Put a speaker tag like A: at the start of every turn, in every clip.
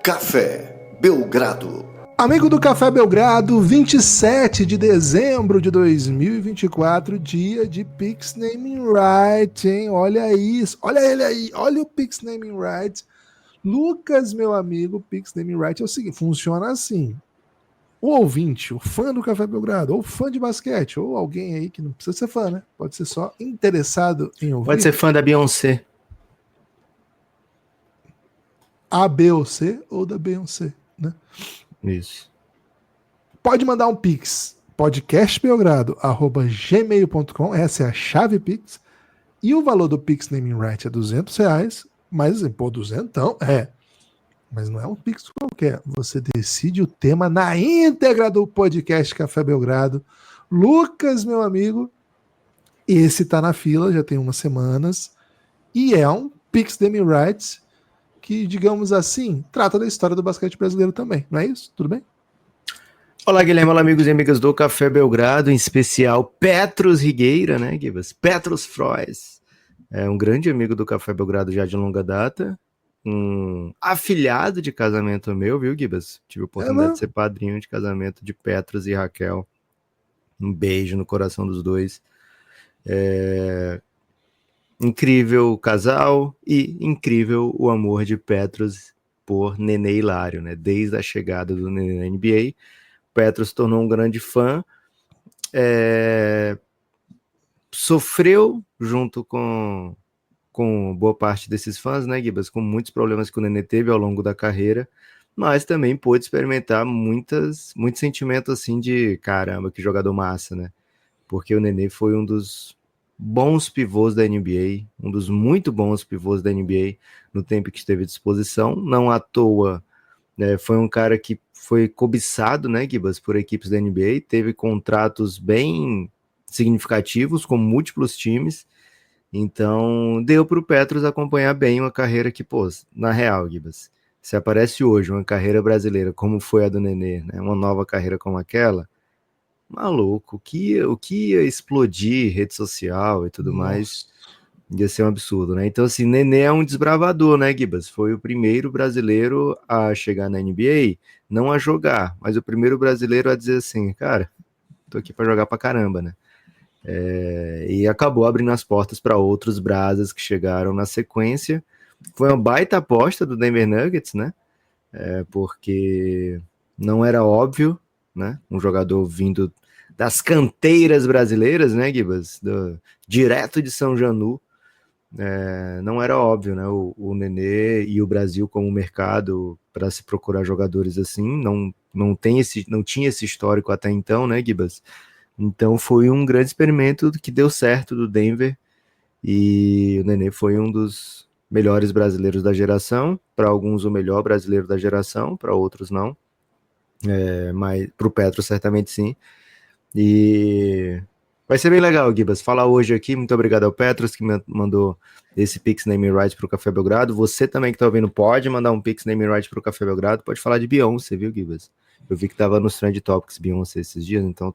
A: Café Belgrado.
B: Amigo do Café Belgrado, 27 de dezembro de 2024, dia de Pix Naming Right, hein? Olha isso, olha ele aí, olha o Pix Naming Right. Lucas, meu amigo, Pix Naming Right é o seguinte, funciona assim. O ouvinte, o fã do Café Belgrado, ou fã de basquete, ou alguém aí que não precisa ser fã, né? Pode ser só interessado em ouvir.
C: Pode ser fã da Beyoncé.
B: A, B ou C, ou da Beyoncé, né?
C: Isso.
B: Pode mandar um pix, podcastbelgrado@gmail.com, essa é a chave pix, e o valor do Pix Naming Right é R$200, mas, pô, duzentão, mas não é um pix qualquer, você decide o tema na íntegra do podcast Café Belgrado. Lucas, meu amigo, esse tá na fila, já tem umas semanas, e é um Pix Naming Right que, digamos assim, trata da história do basquete brasileiro também, não é isso? Tudo bem?
C: Olá, Guilherme, olá, amigos e amigas do Café Belgrado, em especial Petros Rigueira, né, Gibas? Petros Frois, é um grande amigo do Café Belgrado já de longa data, um afilhado de casamento meu, viu, Gibas? Tive a oportunidade de ser padrinho de casamento de Petros e Raquel. Um beijo no coração dos dois. Incrível o casal e incrível o amor de Petros por Nenê Hilário, né? Desde a chegada do Nenê na NBA, Petros se tornou um grande fã, sofreu junto com boa parte desses fãs, né, Gibas, com muitos problemas que o Nenê teve ao longo da carreira, mas também pôde experimentar muitos sentimentos assim de caramba, que jogador massa, né? Porque o Nenê foi um dos bons pivôs da NBA, um dos muito bons pivôs da NBA no tempo que esteve à disposição, não à toa, né, foi um cara que foi cobiçado, né, Gibas, por equipes da NBA, teve contratos bem significativos com múltiplos times, então deu para o Petros acompanhar bem uma carreira que, pô, na real, Gibas, se aparece hoje uma carreira brasileira como foi a do Nenê, né, uma nova carreira como aquela, maluco, o que ia explodir rede social e tudo mais, ia ser um absurdo, né? Então, assim, Nenê é um desbravador, né, Gibas? Foi o primeiro brasileiro a chegar na NBA, não a jogar, mas o primeiro brasileiro a dizer assim, cara, tô aqui para jogar pra caramba, né? E acabou abrindo as portas para outros brasas que chegaram na sequência. Foi uma baita aposta do Denver Nuggets, né? Porque não era óbvio, né? Um jogador vindo das canteiras brasileiras, né, Gibas? Direto de São Janu. Não era óbvio, né? O Nenê e o Brasil como mercado para se procurar jogadores assim, não tinha esse histórico até então, né, Gibas? Então foi um grande experimento que deu certo do Denver e o Nenê foi um dos melhores brasileiros da geração, para alguns o melhor brasileiro da geração, para outros não, mas para o Petro certamente sim. E vai ser bem legal, Gibas, falar hoje aqui. Muito obrigado ao Petros que me mandou esse Pix Naming Right para o Café Belgrado. Você também que está ouvindo pode mandar um Pix Naming Right para o Café Belgrado. Pode falar de Beyoncé, viu, Gibas? Eu vi que estava nos Trend Topics Beyoncé esses dias, então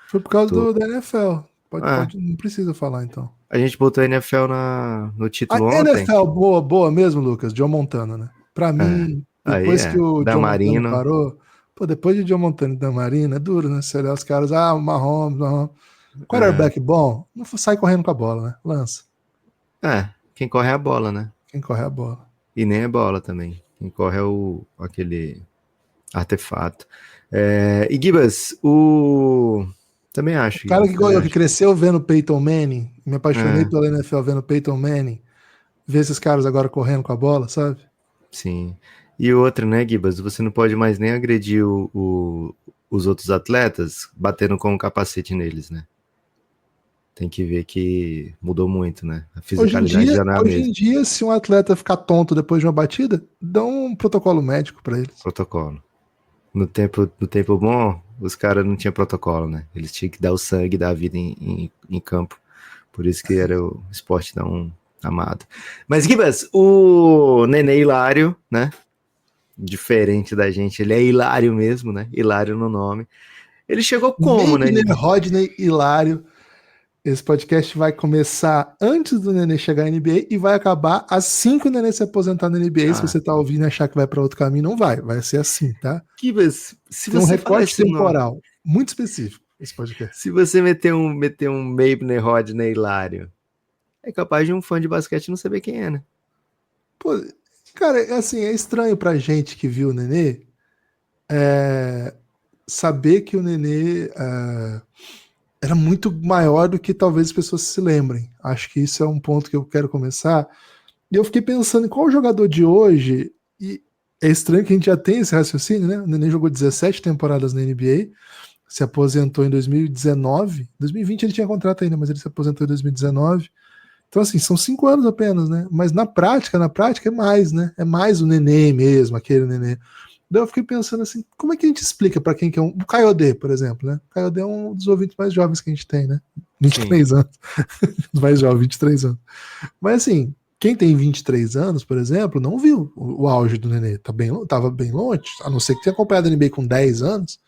B: Foi por causa da NFL. Não precisa falar, então.
C: A gente botou a NFL no título
B: a
C: ontem.
B: NFL boa mesmo, Lucas, Joe Montana, né? Pra mim, depois que o Joe Montana parou, depois de Joe Montana e Dan Marino, é duro, né? Você olhar os caras, o Mahomes. Quarterback bom, não sai correndo com a bola, né? Lança.
C: Quem corre é a bola, né?
B: Quem corre é a bola.
C: E nem é bola também. Quem corre é aquele artefato. E Gibas, também acho.
B: O cara que cresceu vendo Peyton Manning, me apaixonei pela NFL vendo Peyton Manning, ver esses caras agora correndo com a bola, sabe?
C: Sim. E outra, né, Gibas? Você não pode mais nem agredir os outros atletas batendo com o capacete neles, né? Tem que ver que mudou muito, né? A fisicalidade já não é a mesma.
B: Hoje em dia, se um atleta ficar tonto depois de uma batida, dá um protocolo médico pra eles.
C: Protocolo. No tempo bom, os caras não tinham protocolo, né? Eles tinham que dar o sangue, dar a vida em campo. Por isso que era o esporte tão amado. Mas, Gibas, o Nenê Hilário, né? Diferente da gente, ele é hilário mesmo, né? Hilário no nome. Ele chegou como, né?
B: Rodney Hilário. Esse podcast vai começar antes do Nenê chegar na NBA e vai acabar assim que o Nenê se aposentar na NBA. Se
C: Ah,
B: você tá ouvindo e achar que vai para outro caminho, não vai. Vai ser assim, tá?
C: Gibas, se
B: Tem um
C: você
B: recorte
C: falasse o nome,
B: temporal muito específico esse podcast.
C: se você meter um Mabney Rodney Hilário, é capaz de um fã de basquete não saber quem é, né?
B: Pô, cara, assim, é estranho pra gente que viu o Nenê saber que o Nenê era muito maior do que talvez as pessoas se lembrem. Acho que isso é um ponto que eu quero começar. E eu fiquei pensando em qual jogador de hoje, e é estranho que a gente já tem esse raciocínio, né? O Nenê jogou 17 temporadas na NBA, se aposentou em 2019. 2020 ele tinha contrato ainda, mas ele se aposentou em 2019. Então, assim, são 5 anos apenas, né? Mas na prática é mais, né? É mais o Nenê mesmo, aquele Nenê. Daí eu fiquei pensando assim, como é que a gente explica para quem que é o Kayode, por exemplo, né? O Kayode é um dos ouvintes mais jovens que a gente tem, né?
C: Sim.
B: 23 anos. Mais jovem, 23 anos. Mas assim, quem tem 23 anos, por exemplo, não viu o auge do Nenê. Tava bem longe, a não ser que tenha acompanhado a NBA com 10 anos,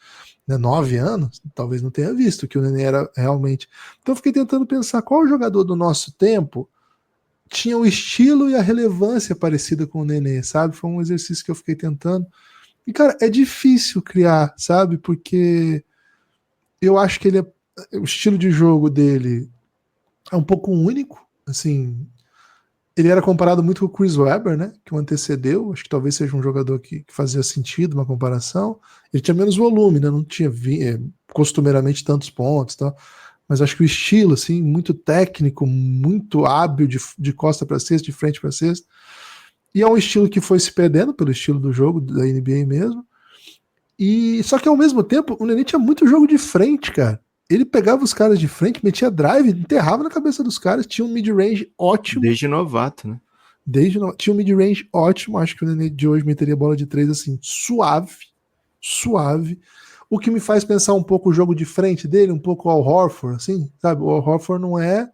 B: né, 9 anos, talvez não tenha visto que o Nenê era realmente. Então eu fiquei tentando pensar qual jogador do nosso tempo tinha o estilo e a relevância parecida com o Nenê, sabe? Foi um exercício que eu fiquei tentando. E, cara, é difícil criar, sabe? Porque eu acho que o estilo de jogo dele é um pouco único, assim. Ele era comparado muito com o Chris Webber, né? Que o antecedeu. Acho que talvez seja um jogador que fazia sentido uma comparação. Ele tinha menos volume, né? Não tinha costumeiramente tantos pontos, tá? Mas acho que o estilo, assim, muito técnico, muito hábil de costa para cesta, de frente para cesta. E é um estilo que foi se perdendo pelo estilo do jogo da NBA mesmo. E só que ao mesmo tempo, o Nenê tinha muito jogo de frente, cara. Ele pegava os caras de frente, metia drive, enterrava na cabeça dos caras, tinha um mid-range ótimo.
C: Desde novato, né?
B: Tinha um mid-range ótimo. Acho que o Nenê de hoje meteria bola de 3 assim, suave, suave. O que me faz pensar um pouco o jogo de frente dele, um pouco ao Horford, assim, sabe? O Al Horford não é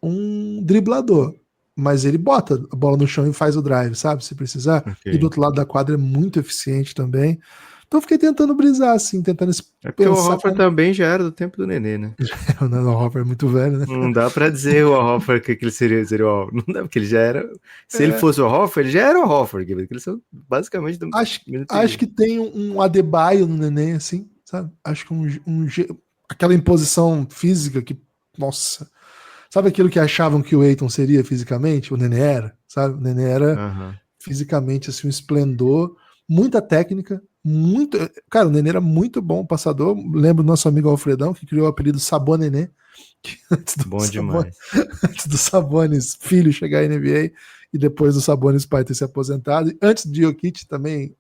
B: um driblador, mas ele bota a bola no chão e faz o drive, sabe? Se precisar. E do
C: Ok.
B: outro lado da quadra é muito eficiente também. Então eu fiquei tentando brisar, assim, tentando
C: É porque o
B: pensar
C: Hoffer
B: como.
C: também já era do tempo do Nenê, né?
B: O Al Horford é muito velho, né?
C: Não dá pra dizer o Hoffer que ele seria o Hoffer. Não dá, porque ele já era. Se ele
B: É,
C: fosse o Hoffer, ele já era o Hoffer, porque eles são basicamente do mesmo
B: acho
C: período.
B: que tem um Adebayo no Neném, assim, sabe? Acho que aquela imposição física que, nossa, sabe aquilo que achavam que o Eiton seria fisicamente? O Nenê era, sabe? O Nenê era
C: Aham.
B: fisicamente assim um esplendor, muita técnica, muito, cara, o Nenê era muito bom passador. Lembro do nosso amigo Alfredão que criou o apelido Sabon Nenê, que antes do
C: Bom
B: Sabonis,
C: demais.
B: antes do Sabonis filho chegar à NBA e depois do Sabonis pai ter se aposentado, e antes de Jokic também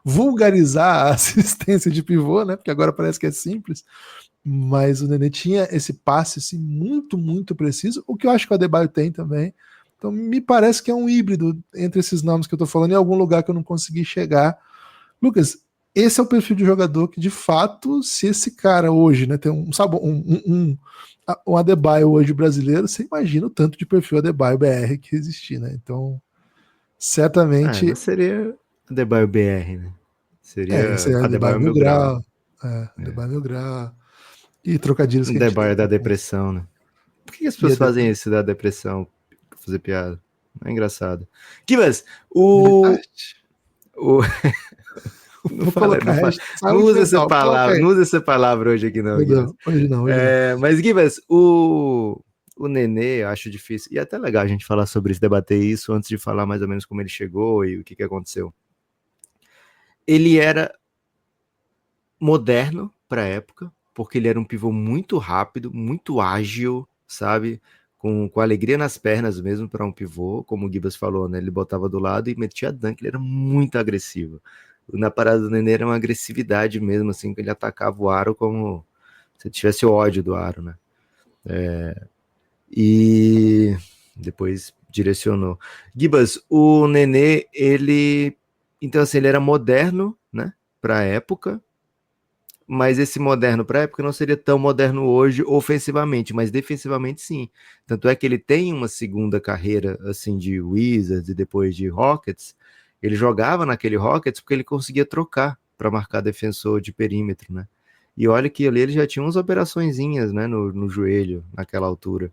B: vulgarizar a assistência de pivô, né? Porque agora parece que é simples. Mas o Nenê tinha esse passe assim, muito, muito preciso, o que eu acho que o Adebayo tem também. Então me parece que é um híbrido entre esses nomes que eu tô falando em algum lugar que eu não consegui chegar. Lucas, esse é o perfil de jogador que, de fato, se esse cara hoje, né, tem um Adebayo hoje brasileiro, você imagina o tanto de perfil Adebayo BR que existir, né? Então,
C: Não
B: certamente,
C: seria Adebayo BR, né?
B: esse
C: Seria
B: é Adebayo
C: Adebayo
B: Mil
C: Mil Grau.
B: Grau,
C: É.
B: Adebayo Mil Grau, e trocadilhos que a gente tem.
C: Adebayo da depressão, né? Por que as
B: E
C: pessoas fazem
B: Adebayo,
C: isso da depressão? Pra fazer piada. Não é engraçado. Kivas, o.
B: militante.
C: o não
B: Vou
C: fala,
B: colocar
C: não fala,
B: hashtag
C: não
B: saúde
C: usa essa
B: mental, coloca
C: palavra,
B: aí.
C: não usa essa palavra hoje aqui, não, Gibas.
B: Hoje não, hoje não, hoje não.
C: Mas, Gibas, o Nenê, eu acho difícil, e é até legal a gente falar sobre isso, debater isso, antes de falar mais ou menos como ele chegou e o que aconteceu. Ele era moderno para a época, porque ele era um pivô muito rápido, muito ágil, sabe? Com alegria nas pernas mesmo para um pivô, como o Gibas falou, né? Ele botava do lado e metia dunk, ele era muito agressivo. Na parada do Nenê era uma agressividade mesmo, assim, que ele atacava o aro como se tivesse ódio do aro, né? E depois direcionou. Gibas, o Nenê, ele... Então, assim, ele era moderno, né? Para a época, mas esse moderno para a época não seria tão moderno hoje ofensivamente, mas defensivamente sim. Tanto é que ele tem uma segunda carreira assim de Wizards e depois de Rockets. Ele jogava naquele Rockets porque ele conseguia trocar para marcar defensor de perímetro, né? E olha que ali ele já tinha umas operaçõezinhas, né, no joelho, naquela altura.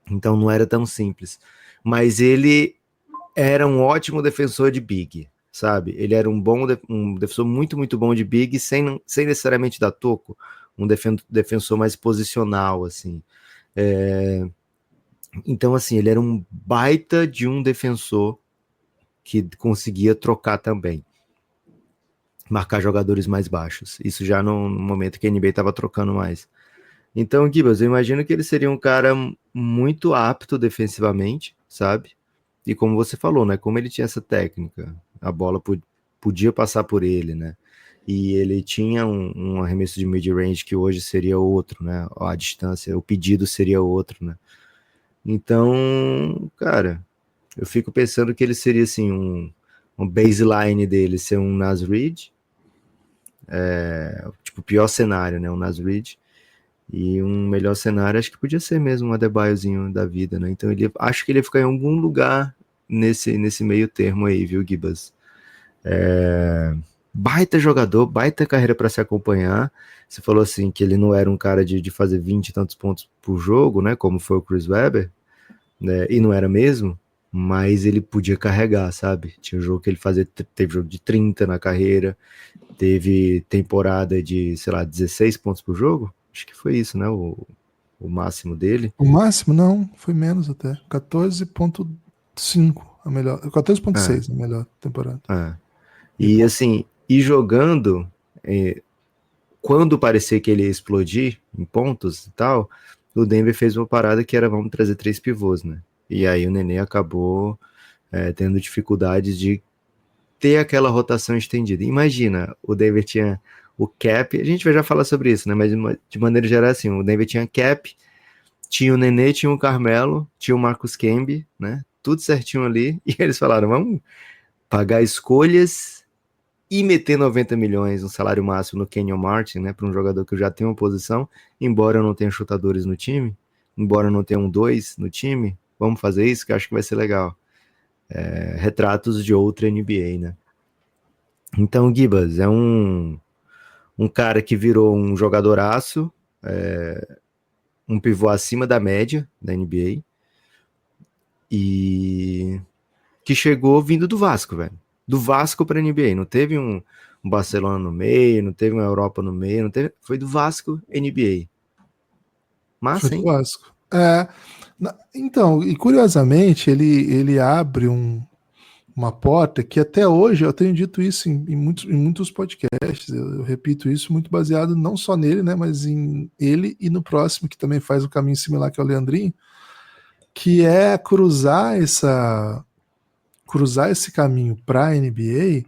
C: Então não era tão simples. Mas ele era um ótimo defensor de big, sabe? Ele era um defensor muito, muito bom de big, sem necessariamente dar toco. Um defensor mais posicional, assim. Então, assim, ele era um baita de um defensor que conseguia trocar também. Marcar jogadores mais baixos. Isso já no momento que a NBA estava trocando mais. Então, Gibas, eu imagino que ele seria um cara muito apto defensivamente, sabe? E como você falou, né? Como ele tinha essa técnica, a bola podia passar por ele, né? E ele tinha um arremesso de mid-range que hoje seria outro, né? A distância, o pedido seria outro, né? Então, cara, eu fico pensando que ele seria assim um baseline dele ser um Naz Reid, tipo o pior cenário, né? Um Naz Reid. E um melhor cenário acho que podia ser mesmo um Adebayozinho da vida, né? Então acho que ele ia ficar em algum lugar nesse meio termo aí, viu, Gibas? Baita jogador, baita carreira para se acompanhar. Você falou assim que ele não era um cara de fazer 20 e tantos pontos por jogo, né? Como foi o Chris Webber, né? E não era mesmo, mas ele podia carregar, sabe? Tinha jogo que ele fazia, teve jogo de 30 na carreira, teve temporada de, sei lá, 16 pontos por jogo. Acho que foi isso, né? O máximo dele.
B: O máximo, não, foi menos até. 14,5 a melhor. 14,6 a melhor temporada.
C: E assim, e jogando, quando parecia que ele ia explodir em pontos e tal, o Denver fez uma parada que era vamos trazer 3 pivôs, né? E aí o Nenê acabou tendo dificuldades de ter aquela rotação estendida. Imagina, o Denver tinha o cap, a gente vai já falar sobre isso, né? Mas de maneira geral, assim, o Denver tinha cap, tinha o Nenê, tinha o Carmelo, tinha o Marcus Camby, né? Tudo certinho ali. E eles falaram, vamos pagar escolhas e meter 90 milhões, um salário máximo no Kenyon Martin, né? Para um jogador que já tem uma posição, embora eu não tenha chutadores no time, embora eu não tenha um 2 no time, vamos fazer isso que eu acho que vai ser legal. Retratos de outra NBA, né? Então, Gibas é um cara que virou um jogadoraço, um pivô acima da média da NBA e que chegou vindo do Vasco, velho. Do Vasco para a NBA. Não teve um Barcelona no meio, não teve uma Europa no meio, não teve, foi do Vasco NBA.
B: Foi
C: Massa,
B: do
C: hein?
B: Vasco. Então, e curiosamente, ele abre uma porta que até hoje, eu tenho dito isso em muitos podcasts, eu repito isso muito baseado não só nele, né, mas em ele e no próximo, que também faz um caminho similar, que é o Leandrinho, que é cruzar esse caminho para a NBA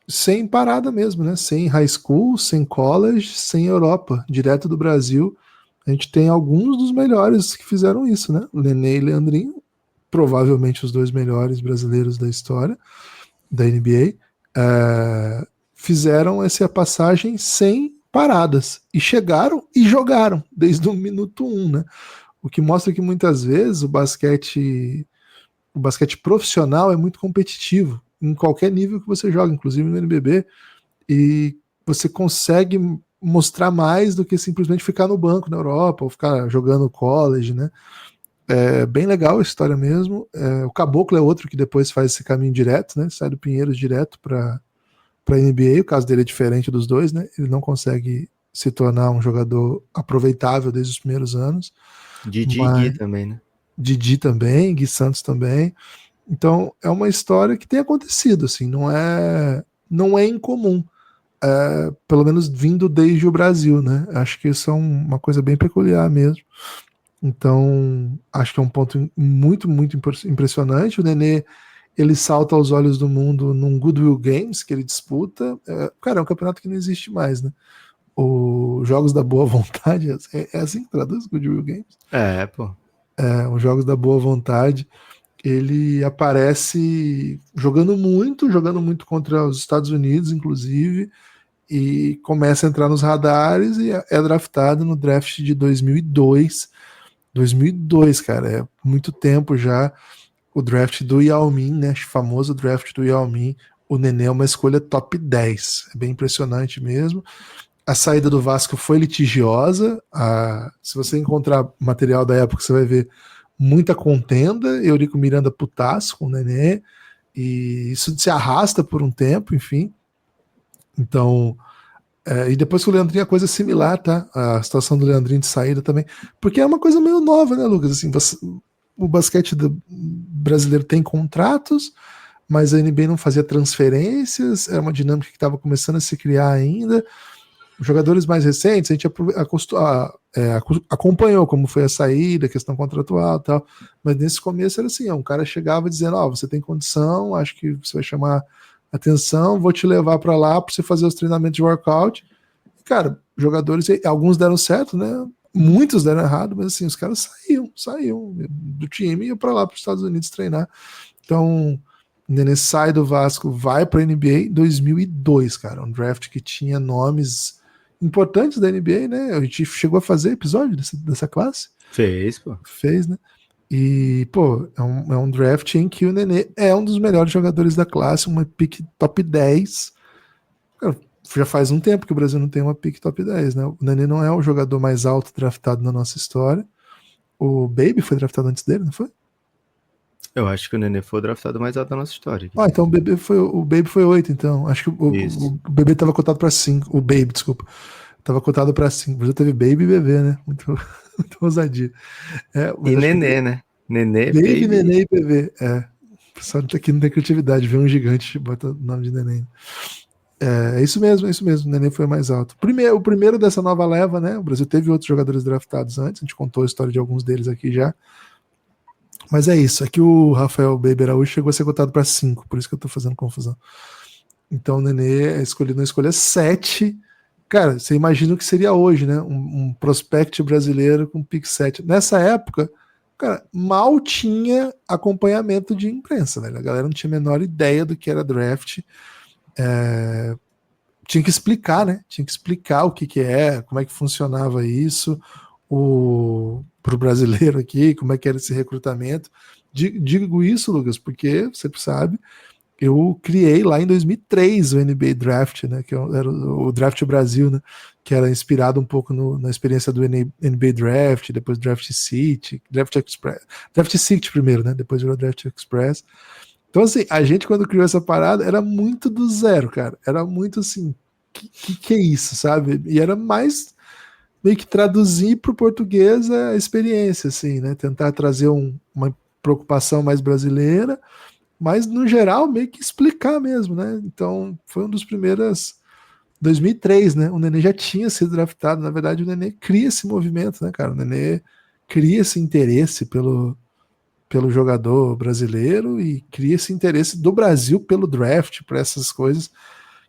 B: sem parada mesmo, né? Sem high school, sem college, sem Europa, direto do Brasil. A gente tem alguns dos melhores que fizeram isso, né? Nenê e Leandrinho, provavelmente os 2 melhores brasileiros da história da NBA, fizeram essa passagem sem paradas e chegaram e jogaram desde o minuto 1, né? O que mostra que muitas vezes o basquete profissional é muito competitivo em qualquer nível que você joga, inclusive no NBB, e você consegue mostrar mais do que simplesmente ficar no banco na Europa ou ficar jogando college, né? É bem legal a história mesmo. O Caboclo é outro que depois faz esse caminho direto, né? Sai do Pinheiros direto para a NBA. O caso dele é diferente dos dois, né? Ele não consegue se tornar um jogador aproveitável desde os primeiros anos.
C: Didi e Gui
B: Mas
C: também, né?
B: Didi também, Gui Santos também. Então é uma história que tem acontecido, assim, não é incomum, pelo menos vindo desde o Brasil, né? Acho que isso é uma coisa bem peculiar mesmo. Então acho que é um ponto muito, muito impressionante. O Nenê, ele salta aos olhos do mundo num Goodwill Games que ele disputa. Cara, é um campeonato que não existe mais, né? Os Jogos da Boa Vontade, é assim que traduz Goodwill Games?
C: Pô.
B: Os Jogos da Boa Vontade. Ele aparece jogando muito contra os Estados Unidos, inclusive, e começa a entrar nos radares e é draftado no draft de 2002. 2002, cara, é muito tempo já. O draft do Yao Ming, né? Famoso draft do Yao Ming. o Nenê é uma escolha top 10. É bem impressionante mesmo. A saída do Vasco foi litigiosa. Se você encontrar material da época, você vai ver muita contenda. Eurico Miranda putaço com o Nenê. E isso se arrasta por um tempo, enfim. Então, e depois com o Leandrinho a coisa é similar, tá? A situação do Leandrinho de saída também. Porque é uma coisa meio nova, né, Lucas? Assim, o basquete brasileiro tem contratos, mas a NBA não fazia transferências, é uma dinâmica que estava começando a se criar ainda. Os jogadores mais recentes, a gente acompanhou como foi a saída, a questão contratual e tal, mas nesse começo era assim, um cara chegava dizendo, você tem condição, acho que você vai chamar atenção, vou te levar para lá para você fazer os treinamentos de workout. Cara, jogadores, alguns deram certo, né? Muitos deram errado, mas assim, os caras saíam do time e iam para lá para os Estados Unidos treinar. Então, o Nenê sai do Vasco, vai para a NBA em 2002, cara, um draft que tinha nomes importantes da NBA, né? A gente chegou a fazer episódio dessa classe. Fez, né? E, pô, é um draft em que o Nenê é um dos melhores jogadores da classe, uma pick top 10. Cara, já faz um tempo que o Brasil não tem uma pick top 10, né? O Nenê não é o jogador mais alto draftado na nossa história. O Baby foi draftado antes dele, não foi?
C: Eu acho que o Nenê foi o draftado mais alto da nossa história.
B: Então o Baby foi 8, então. Acho que o Bebê tava cotado para 5. O Baby, desculpa. Tava cotado para 5. O Brasil teve Baby e Bebê, né? Muito ousadia.
C: E Nenê, né? Nenê,
B: Baby, Nenê e Bebê. O pessoal aqui não tem criatividade. Vê um gigante, bota o nome de Neném. É isso mesmo. O Nenê foi mais alto. O primeiro dessa nova leva, né? O Brasil teve outros jogadores draftados antes. A gente contou a história de alguns deles aqui já. Mas é isso. Aqui o Rafael Baby Araújo chegou a ser cotado para 5. Por isso que eu tô fazendo confusão. Então o Nenê é escolhido na escolha 7. Cara, você imagina o que seria hoje, né? Um prospect brasileiro com pick 7. Nessa época, cara, mal tinha acompanhamento de imprensa, velho. A galera não tinha a menor ideia do que era draft. Tinha que explicar, né? Tinha que explicar o que é, como é que funcionava isso pro brasileiro aqui, como é que era esse recrutamento. Digo isso, Lucas, porque você sabe, eu criei lá em 2003 o NBA Draft, né, que era o Draft Brasil, né, que era inspirado um pouco na experiência do NBA Draft, depois Draft City, Draft Express, Draft City primeiro, né, depois virou Draft Express. Então, assim, a gente quando criou essa parada era muito do zero, cara, era muito assim, que é isso, sabe? E era mais meio que traduzir para o português a experiência, assim, né, tentar trazer uma preocupação mais brasileira, mas no geral meio que explicar mesmo, né? Então foi um dos primeiros 2003, né? O Nenê já tinha sido draftado, na verdade o Nenê cria esse movimento, né, cara? O Nenê cria esse interesse pelo jogador brasileiro e cria esse interesse do Brasil pelo draft, para essas coisas,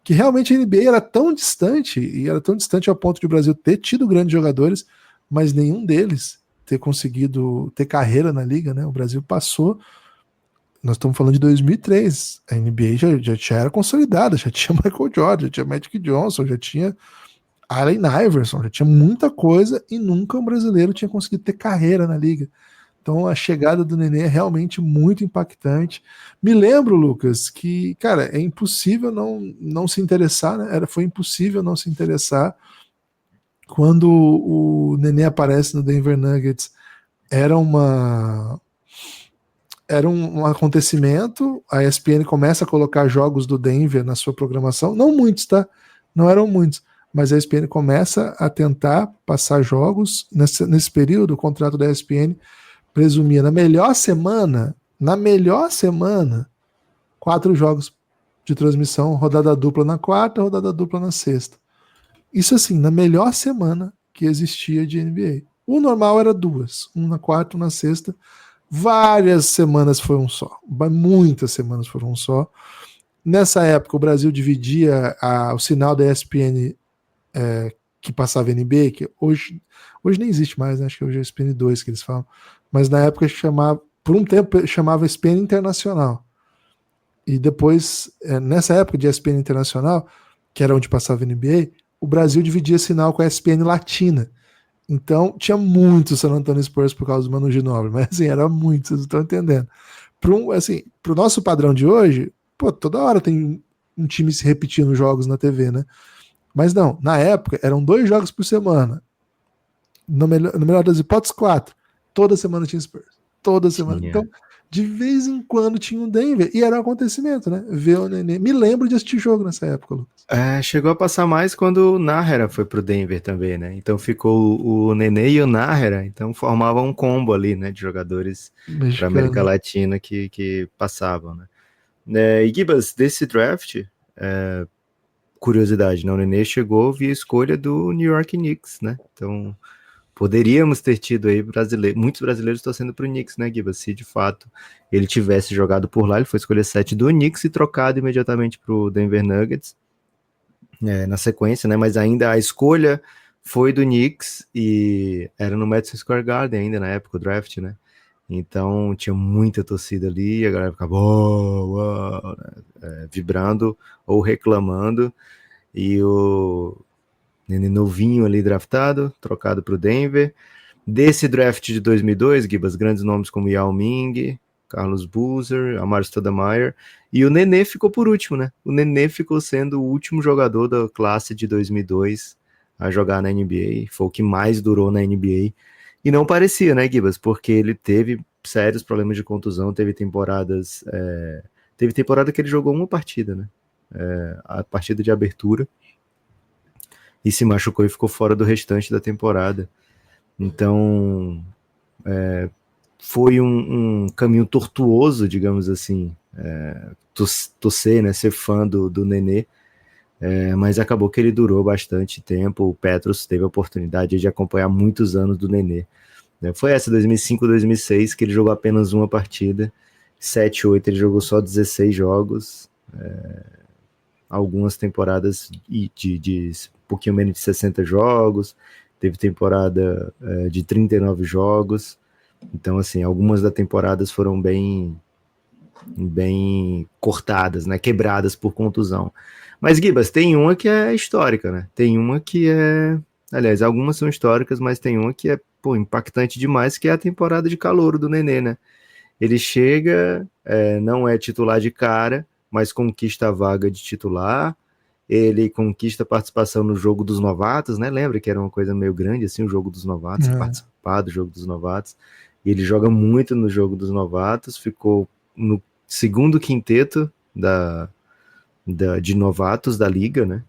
B: que realmente a NBA era tão distante, e era tão distante ao ponto de o Brasil ter tido grandes jogadores, mas nenhum deles ter conseguido ter carreira na liga, né? O Brasil passou. Nós estamos falando de 2003, a NBA já era consolidada, já tinha Michael Jordan, já tinha Magic Johnson, já tinha Allen Iverson, já tinha muita coisa e nunca um brasileiro tinha conseguido ter carreira na liga. Então a chegada do Nenê é realmente muito impactante. Me lembro, Lucas, que, cara, é impossível não se interessar, né? Foi impossível não se interessar quando o Nenê aparece no Denver Nuggets. Era um acontecimento, a ESPN começa a colocar jogos do Denver na sua programação, não muitos, tá? Não eram muitos, mas a ESPN começa a tentar passar jogos. Nesse período, o contrato da ESPN presumia na melhor semana, 4 jogos de transmissão, rodada dupla na quarta, rodada dupla na sexta. Isso assim, na melhor semana que existia de NBA. O normal era 2, um na quarta, um na sexta. Várias semanas foi um só. Muitas semanas foram um só. Nessa época, o Brasil dividia o sinal da ESPN que passava NBA, que hoje nem existe mais, né? Acho que hoje é ESPN 2 que eles falam. Mas na época por um tempo chamava ESPN Internacional. E depois, nessa época de ESPN Internacional, que era onde passava NBA, o Brasil dividia sinal com a ESPN Latina. Então, tinha muito San Antonio Spurs por causa do Manu Ginóbili, mas assim, era muito, vocês estão entendendo. Pro nosso padrão de hoje, pô, toda hora tem um time se repetindo jogos na TV, né? Mas não, na época eram 2 jogos por semana. No melhor das hipóteses, 4. Toda semana tinha Spurs. Toda semana.
C: Tinha.
B: Então, de vez em quando tinha um Denver. E era um acontecimento, né? Ver o Nenê. Me lembro de assistir jogo nessa época, Lucas.
C: Chegou a passar mais quando o Nájera foi pro Denver também, né? Então ficou o Nenê e o Nájera, então formavam um combo ali, né? De jogadores para América Latina que passavam, né? E Gibas, desse draft, curiosidade, né? O Nenê chegou via escolha do New York Knicks, né? Então poderíamos ter tido aí muitos brasileiros torcendo pro Knicks, né, Gibas? Se de fato ele tivesse jogado por lá, ele foi escolha 7 do Knicks e trocado imediatamente pro Denver Nuggets. Na sequência, né? Mas ainda a escolha foi do Knicks e era no Madison Square Garden ainda na época, o draft, né? Então tinha muita torcida ali e a galera ficava vibrando ou reclamando. E o Nenê novinho ali draftado, trocado para o Denver. Desse draft de 2002, Gibas, grandes nomes como Yao Ming, Carlos Boozer, Amar'e Stoudemire, e o Nenê ficou por último, né? O Nenê ficou sendo o último jogador da classe de 2002 a jogar na NBA, foi o que mais durou na NBA, e não parecia, né, Gibas? Porque ele teve sérios problemas de contusão, teve temporada que ele jogou uma partida, né? A partida de abertura, e se machucou e ficou fora do restante da temporada. Então, foi um caminho tortuoso, digamos assim, torcer, né, ser fã do Nenê, mas acabou que ele durou bastante tempo. O Petros teve a oportunidade de acompanhar muitos anos do Nenê. Foi essa, 2005, 2006, que ele jogou apenas uma partida, 7, 8 ele jogou só 16 jogos, algumas temporadas de um pouquinho menos de 60 jogos, teve temporada de 39 jogos, então assim, algumas das temporadas foram bem cortadas, né, quebradas por contusão. Mas Gibas, tem uma que é histórica, né, tem uma que aliás, algumas são históricas, mas tem uma que é impactante demais, que é a temporada de calouro do Nenê, né, ele chega, não é titular de cara, mas conquista a vaga de titular, ele conquista a participação no jogo dos novatos, né? Lembra que era uma coisa meio grande, assim, o jogo dos novatos, participar do jogo dos novatos. E ele joga muito no jogo dos novatos, ficou no segundo quinteto de novatos da liga, né?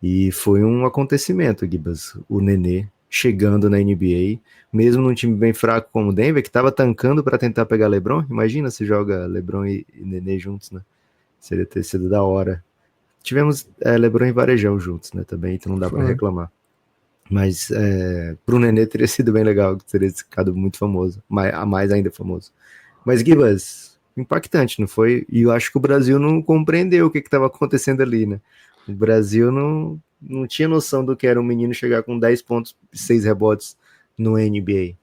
C: E foi um acontecimento, Gibas, o Nenê chegando na NBA, mesmo num time bem fraco como o Denver, que estava tancando para tentar pegar LeBron. Imagina se joga LeBron e Nenê juntos, né? Seria ter sido da hora. Tivemos LeBron e Varejão juntos, né? Também, então não dá para reclamar. Mas pro Nenê teria sido bem legal, teria ficado muito famoso, mais ainda famoso. Mas Gibas, impactante, não foi? E eu acho que o Brasil não compreendeu o que estava acontecendo ali, né? O Brasil não tinha noção do que era um menino chegar com 10 pontos e 6 rebotes no NBA.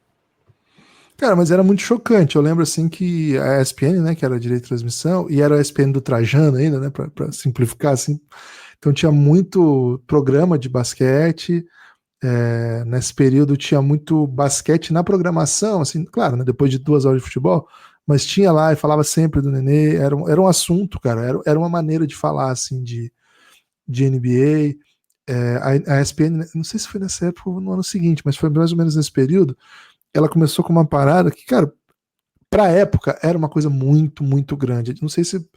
B: Cara, mas era muito chocante. Eu lembro assim que a ESPN, né, que era a direito de transmissão, e era a ESPN do Trajano ainda, né, para simplificar assim. Então tinha muito programa de basquete. Nesse período tinha muito basquete na programação, assim, claro, né, depois de 2 horas de futebol, mas tinha lá e falava sempre do Nenê. Era um assunto, cara. Era uma maneira de falar assim de NBA. A ESPN, não sei se foi nessa época ou no ano seguinte, mas foi mais ou menos nesse período. Ela começou com uma parada que, cara, pra época era uma coisa muito, muito grande. Não sei se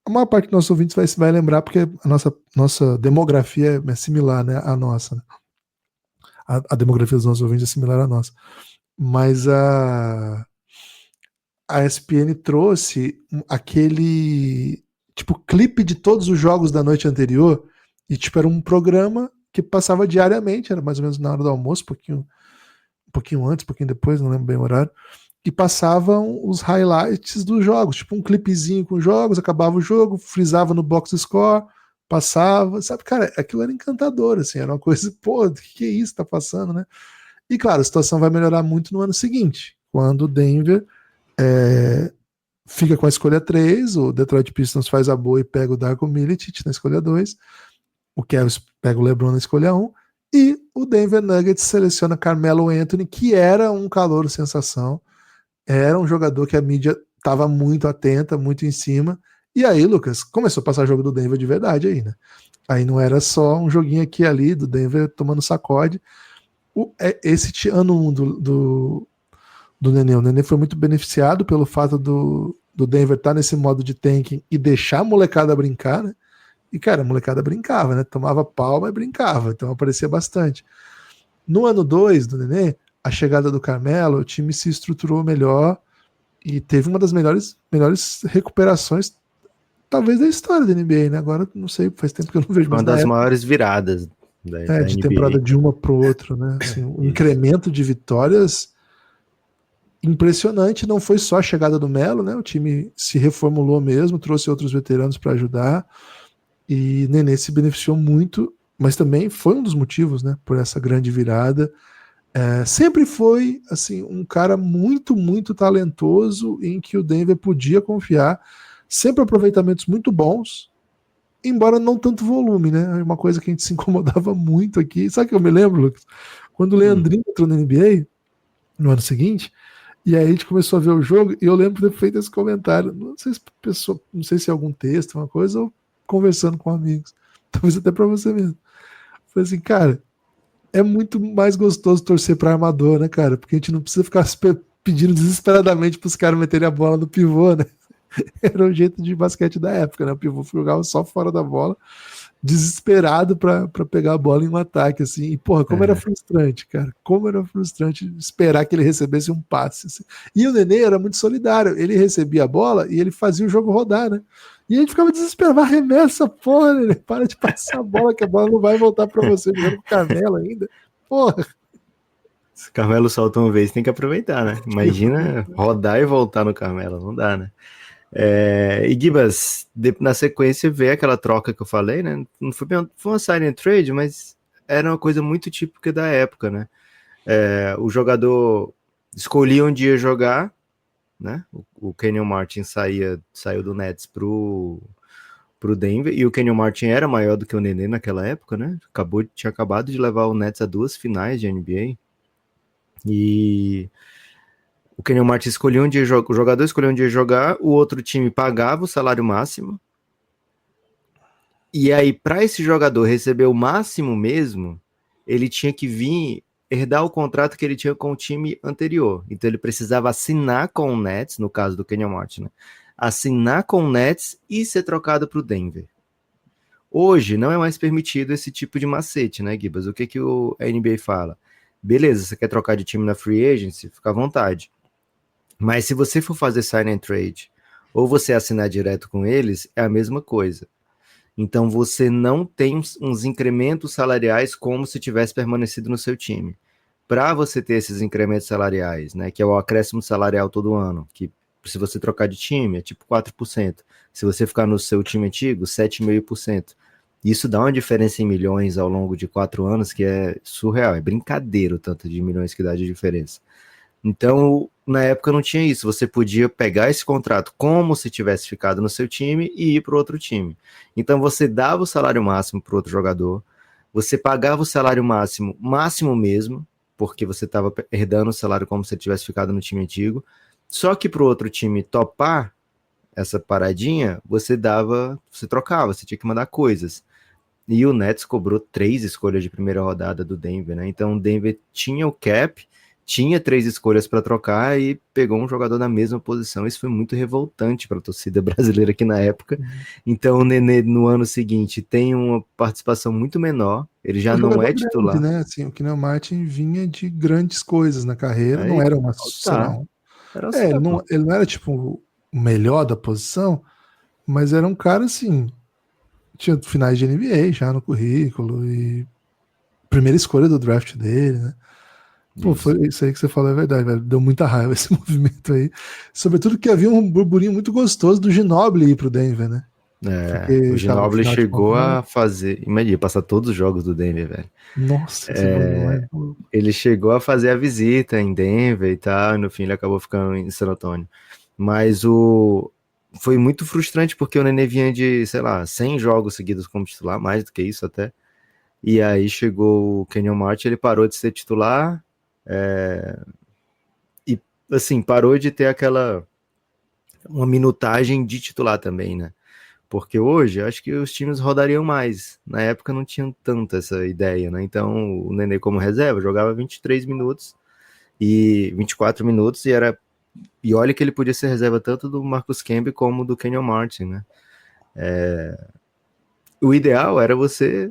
B: a maior parte dos nossos ouvintes vai lembrar, porque a nossa demografia é similar, né, à nossa. Né? A demografia dos nossos ouvintes é similar à nossa. Mas a ESPN trouxe aquele tipo clipe de todos os jogos da noite anterior, e tipo era um programa que passava diariamente, era mais ou menos na hora do almoço, um pouquinho antes, um pouquinho depois, não lembro bem o horário, e passavam os highlights dos jogos, tipo um clipezinho com jogos, acabava o jogo, frisava no box score, passava, sabe, cara, aquilo era encantador, assim, era uma coisa, pô, o que é isso que tá passando, né? E claro, a situação vai melhorar muito no ano seguinte, quando o Denver fica com a escolha 3, o Detroit Pistons faz a boa e pega o Darko Milicic na escolha 2, o Cavs pega o LeBron na escolha 1, e o Denver Nuggets seleciona Carmelo Anthony, que era um calouro sensação, era um jogador que a mídia estava muito atenta, muito em cima, E aí, Lucas, começou a passar jogo do Denver de verdade aí, né? Aí não era só um joguinho aqui e ali do Denver tomando sacode. Esse ano 1 do Nenê, o Nenê foi muito beneficiado pelo fato do Denver estar nesse modo de tanking e deixar a molecada brincar, né? E, cara, a molecada brincava, né? Tomava pau, mas brincava, então aparecia bastante. No ano 2 do Nenê, a chegada do Carmelo, o time se estruturou melhor e teve uma das melhores recuperações, talvez, da história da NBA, né? Agora, não sei, faz tempo que eu não vejo
C: Uma
B: mais na
C: das
B: época.
C: maiores viradas da
B: De temporada
C: NBA.
B: de uma para outra, né? Assim, um
C: Isso.
B: incremento de vitórias impressionante. Não foi só a chegada do Melo, né? O time se reformulou mesmo, trouxe outros veteranos para ajudar e Nenê se beneficiou muito, mas também foi um dos motivos, né? Por essa grande virada. Sempre foi assim um cara muito, muito talentoso em que o Denver podia confiar. Sempre aproveitamentos muito bons, embora não tanto volume, né? É uma coisa que a gente se incomodava muito aqui. Sabe o que eu me lembro, Lucas? Quando o Leandrinho entrou na NBA no ano seguinte, e aí a gente começou a ver o jogo, e eu lembro de ter feito esse comentário. Não sei se é algum texto, uma coisa, ou conversando com amigos. Talvez até pra você mesmo. Falei assim, cara, é muito mais gostoso torcer pra armador, né, cara? Porque a gente não precisa ficar pedindo desesperadamente pros caras meterem a bola no pivô, né? Era o jeito de basquete da época, né? O pivô jogava só fora da bola, desesperado pra pegar a bola em um ataque, assim. E, porra, como era frustrante, cara. Como era frustrante esperar que ele recebesse um passe. Assim. E o Nenê era muito solidário. Ele recebia a bola e ele fazia o jogo rodar, né? E a gente ficava desesperado. Arremessa, porra, Nenê. Para de passar a bola, que a bola não vai voltar pra você. Jogando com o Carmelo ainda. Porra.
C: Se o Carmelo solta uma vez, tem que aproveitar, né? Imagina rodar e voltar no Carmelo. Não dá, né? E Gibas, na sequência veio aquela troca que eu falei, né? Não foi uma sign and trade, mas era uma coisa muito típica da época, né? O jogador escolhia onde ia jogar, né? O Kenyon Martin saiu do Nets pro Denver, e o Kenyon Martin era maior do que o Nenê naquela época, né? Tinha acabado de levar o Nets a 2 finais de NBA. E o Kenyon Martin escolheu onde ia jogar, o jogador escolheu onde ia jogar, o outro time pagava o salário máximo. E aí, para esse jogador receber o máximo mesmo, ele tinha que vir herdar o contrato que ele tinha com o time anterior. Então ele precisava assinar com o Nets, no caso do Kenyon Martin, né? Assinar com o Nets e ser trocado para o Denver. Hoje não é mais permitido esse tipo de macete, né, Gibas? O que a NBA fala? Beleza, você quer trocar de time na free agency? Fica à vontade. Mas se você for fazer sign and trade ou você assinar direto com eles, é a mesma coisa. Então você não tem uns incrementos salariais como se tivesse permanecido no seu time. Para você ter esses incrementos salariais, né, que é o acréscimo salarial todo ano, que se você trocar de time é tipo 4%. Se você ficar no seu time antigo, 7,5%. Isso dá uma diferença em milhões ao longo de 4 anos que é surreal, é brincadeira o tanto de milhões que dá de diferença. Então, na época não tinha isso, você podia pegar esse contrato como se tivesse ficado no seu time e ir para outro time. Então você dava o salário máximo para outro jogador, você pagava o salário máximo mesmo, porque você estava herdando o salário como se ele tivesse ficado no time antigo, só que para o outro time topar essa paradinha, você trocava, você tinha que mandar coisas. E o Nets cobrou 3 escolhas de primeira rodada do Denver, né? Então o Denver tinha o cap, tinha 3 escolhas para trocar e pegou um jogador na mesma posição. Isso foi muito revoltante para a torcida brasileira aqui na época. Então o Nenê no ano seguinte tem uma participação muito menor, ele já não é titular.
B: Grande, né? Assim, o Kenyon Martin vinha de grandes coisas na carreira, não
C: Aí,
B: era uma, sei lá,
C: era
B: ele não era tipo o melhor da posição, mas era um cara assim, tinha finais de NBA já no currículo e primeira escolha do draft dele, né? Pô, foi isso aí que você falou, é verdade, velho. Deu muita raiva esse movimento aí. Sobretudo que havia um burburinho muito gostoso do Ginobili ir pro Denver, né?
C: O
B: Porque tava no
C: Ginobili
B: final de
C: chegou
B: contrato.
C: a fazer, imagina, passar todos os jogos do Denver, velho.
B: Nossa, isso é bom demais.
C: Ele chegou a fazer a visita em Denver e tal, e no fim ele acabou ficando em San Antonio. Mas foi muito frustrante porque o Nenê vinha de, sei lá, 100 jogos seguidos como titular, mais do que isso até. E aí chegou o Kenyon Martin, ele parou de ser titular e, assim, parou de ter uma minutagem de titular também, né? porque hoje acho que os times rodariam mais. Na época não tinham tanto essa ideia, né? Então o Nenê como reserva jogava 23 minutos e 24 minutos e olha que ele podia ser reserva tanto do Marcus Camby como do Kenyon Martin, né? O ideal era você,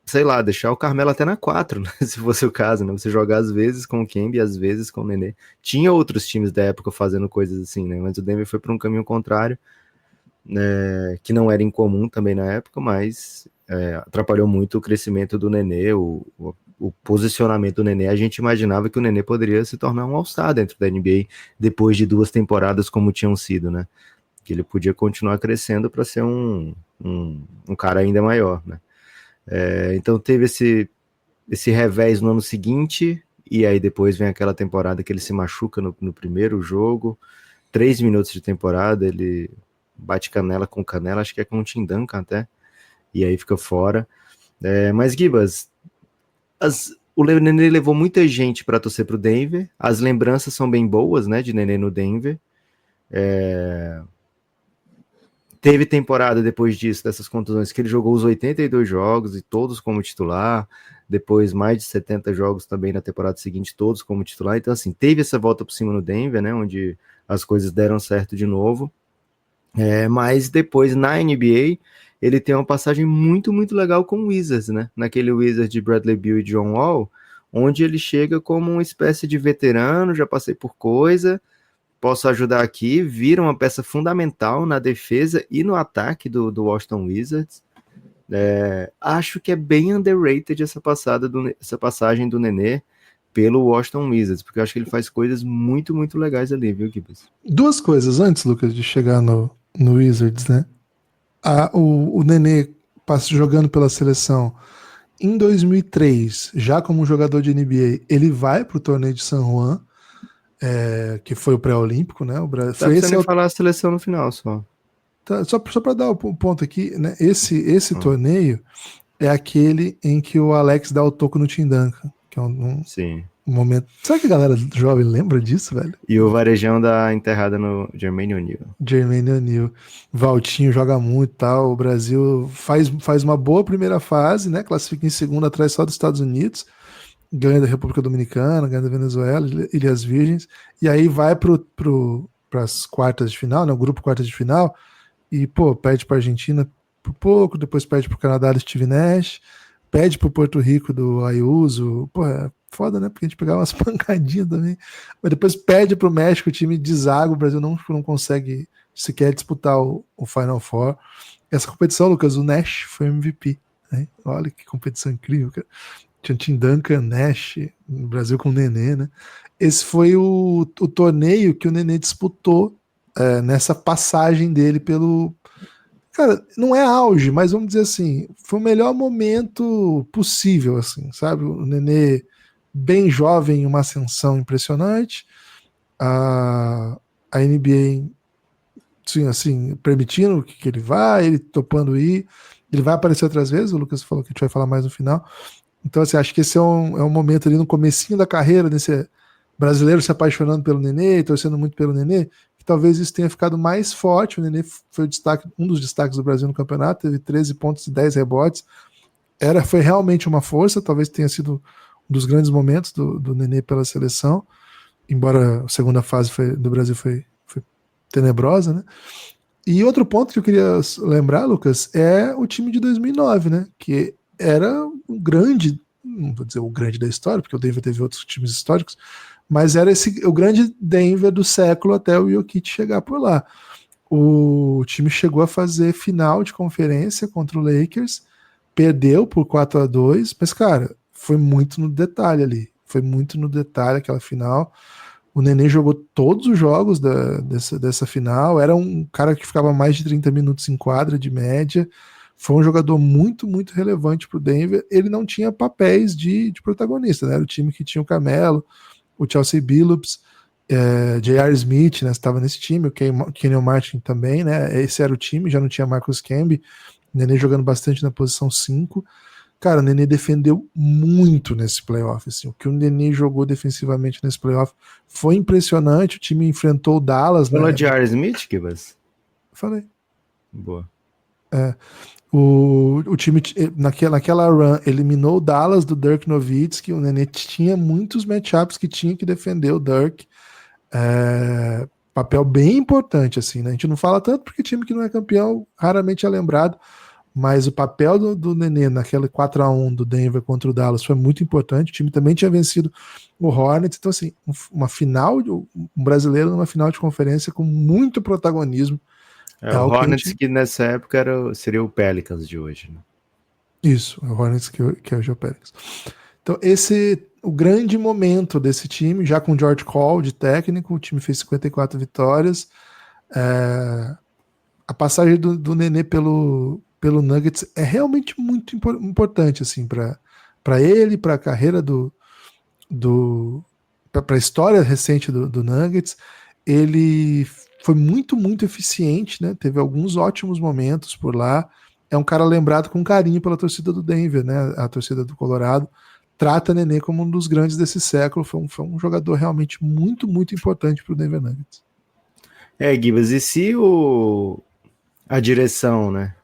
C: sei lá, deixar o Carmelo até na 4, né? Se fosse o caso, né? Você jogar às vezes com o Camby, às vezes com o Nenê. Tinha outros times da época fazendo coisas assim, né? Mas o Denver foi para um caminho contrário, né? Que não era incomum também na época, mas atrapalhou muito o crescimento do Nenê, o posicionamento do Nenê. A gente imaginava que o Nenê poderia se tornar um All-Star dentro da NBA depois de 2 temporadas como tinham sido, né? Que ele podia continuar crescendo para ser um cara ainda maior, né? Então teve esse revés no ano seguinte, e aí depois vem aquela temporada que ele se machuca no primeiro jogo, 3 minutos de temporada, ele bate canela com canela, acho que é com o Tim Duncan até, e aí fica fora. Mas Gibas, o Nenê levou muita gente para torcer pro Denver, as lembranças são bem boas, né, de Nenê no Denver. Teve temporada depois disso, dessas contusões, que ele jogou os 82 jogos e todos como titular, depois mais de 70 jogos também na temporada seguinte, todos como titular. Então, assim, teve essa volta por cima no Denver, né, onde as coisas deram certo de novo. Mas depois, na NBA, ele tem uma passagem muito, muito legal com o Wizards, né, naquele Wizards de Bradley Beal e John Wall, onde ele chega como uma espécie de veterano, já passei por coisa, posso ajudar aqui, vira uma peça fundamental na defesa e no ataque do Washington Wizards. Acho que é bem underrated essa passagem do Nenê pelo Washington Wizards, porque eu acho que ele faz coisas muito, muito legais ali, viu, Gibbs?
B: 2 coisas antes, Lucas, de chegar no Wizards, né? O Nenê jogando pela seleção em 2003, já como jogador de NBA, ele vai para o torneio de San Juan, que foi o pré-olímpico, né?
C: Tá precisando falar a seleção no final só.
B: Tá, só para dar o ponto aqui, né? Esse torneio é aquele em que o Alex dá o toco no Tim Duncan, que é um momento. Será que a galera jovem lembra disso, velho?
C: E o Varejão dá enterrada no Jermaine O'Neal.
B: Jermaine O'Neal. Valtinho joga muito, tal. O Brasil faz uma boa primeira fase, né? Classifica em segundo atrás só dos Estados Unidos. Ganha da República Dominicana, ganha da Venezuela, Ilhas Virgens. E aí vai para as quartas de final, né? O grupo quartas de final. E, pô, perde para a Argentina por pouco, depois perde para o Canadá do Steve Nash, perde para o Porto Rico do Ayuso. Pô, é foda, né? Porque a gente pegava umas pancadinhas também. Mas depois perde para o México, o time deságua, o Brasil não consegue sequer disputar o Final Four. Essa competição, Lucas, o Nash foi MVP. Né? Olha que competição incrível, cara. Tinha Tim Duncan, Nash, no Brasil com o Nenê, né? Esse foi o torneio que o Nenê disputou nessa passagem dele pelo... Cara, não é auge, mas vamos dizer assim, foi o melhor momento possível, assim, sabe? O Nenê bem jovem, uma ascensão impressionante, a NBA assim, permitindo que ele vá, ele topando ir, ele vai aparecer outras vezes, o Lucas falou que a gente vai falar mais no final. Então, assim, acho que esse é um momento ali no comecinho da carreira desse brasileiro se apaixonando pelo Nenê, torcendo muito pelo Nenê, talvez isso tenha ficado mais forte. O Nenê foi um dos destaques do Brasil no campeonato, teve 13 pontos e 10 rebotes. Foi realmente uma força, talvez tenha sido um dos grandes momentos do Nenê pela seleção, embora a segunda fase do Brasil foi tenebrosa, né? E outro ponto que eu queria lembrar, Lucas, é o time de 2009, né? Que era um grande, não vou dizer o grande da história, porque o Denver teve outros times históricos, mas era o grande Denver do século até o Jokic chegar por lá. O time chegou a fazer final de conferência contra o Lakers, perdeu por 4-2, mas, cara, foi muito no detalhe ali. Foi muito no detalhe aquela final. O Nenê jogou todos os jogos dessa final, era um cara que ficava mais de 30 minutos em quadra de média, foi um jogador muito, muito relevante para o Denver. Ele não tinha papéis de protagonista, né? Era o time que tinha o Carmelo, o Chauncey Billups, J.R. Smith, né, estava nesse time, o Kenyon Martin também, né? Esse era o time, já não tinha Marcus Camby, o Nenê jogando bastante na posição 5. Cara, o Nenê defendeu muito nesse playoff, assim. O que o Nenê jogou defensivamente nesse playoff foi impressionante. O time enfrentou o Dallas,
C: Falou
B: né?
C: de J.R. Smith, Kibas?
B: Falei.
C: Boa.
B: O time, naquela run, eliminou o Dallas do Dirk Nowitzki. O Nenê tinha muitos matchups que tinha que defender o Dirk. Papel bem importante, assim, né? A gente não fala tanto porque time que não é campeão raramente é lembrado, mas o papel do Nenê naquele 4-1 do Denver contra o Dallas foi muito importante. O time também tinha vencido o Hornets. Então, assim, uma final, um brasileiro numa final de conferência com muito protagonismo.
C: O
B: algo
C: Hornets que nessa época seria o Pelicans de hoje, né?
B: Isso, o Hornets que é o Joe Pelicans. Então, o grande momento desse time, já com o George Cole de técnico, o time fez 54 vitórias. A passagem do Nenê pelo Nuggets é realmente muito importante, assim, para ele, para a carreira para a história recente do Nuggets. Ele foi muito eficiente, né? Teve alguns ótimos momentos por lá. É um cara lembrado com carinho pela torcida do Denver, né? A torcida do Colorado trata Nenê como um dos grandes desse século. Foi um jogador realmente muito importante para o Denver Nuggets.
C: Gibas, e se a direção, né,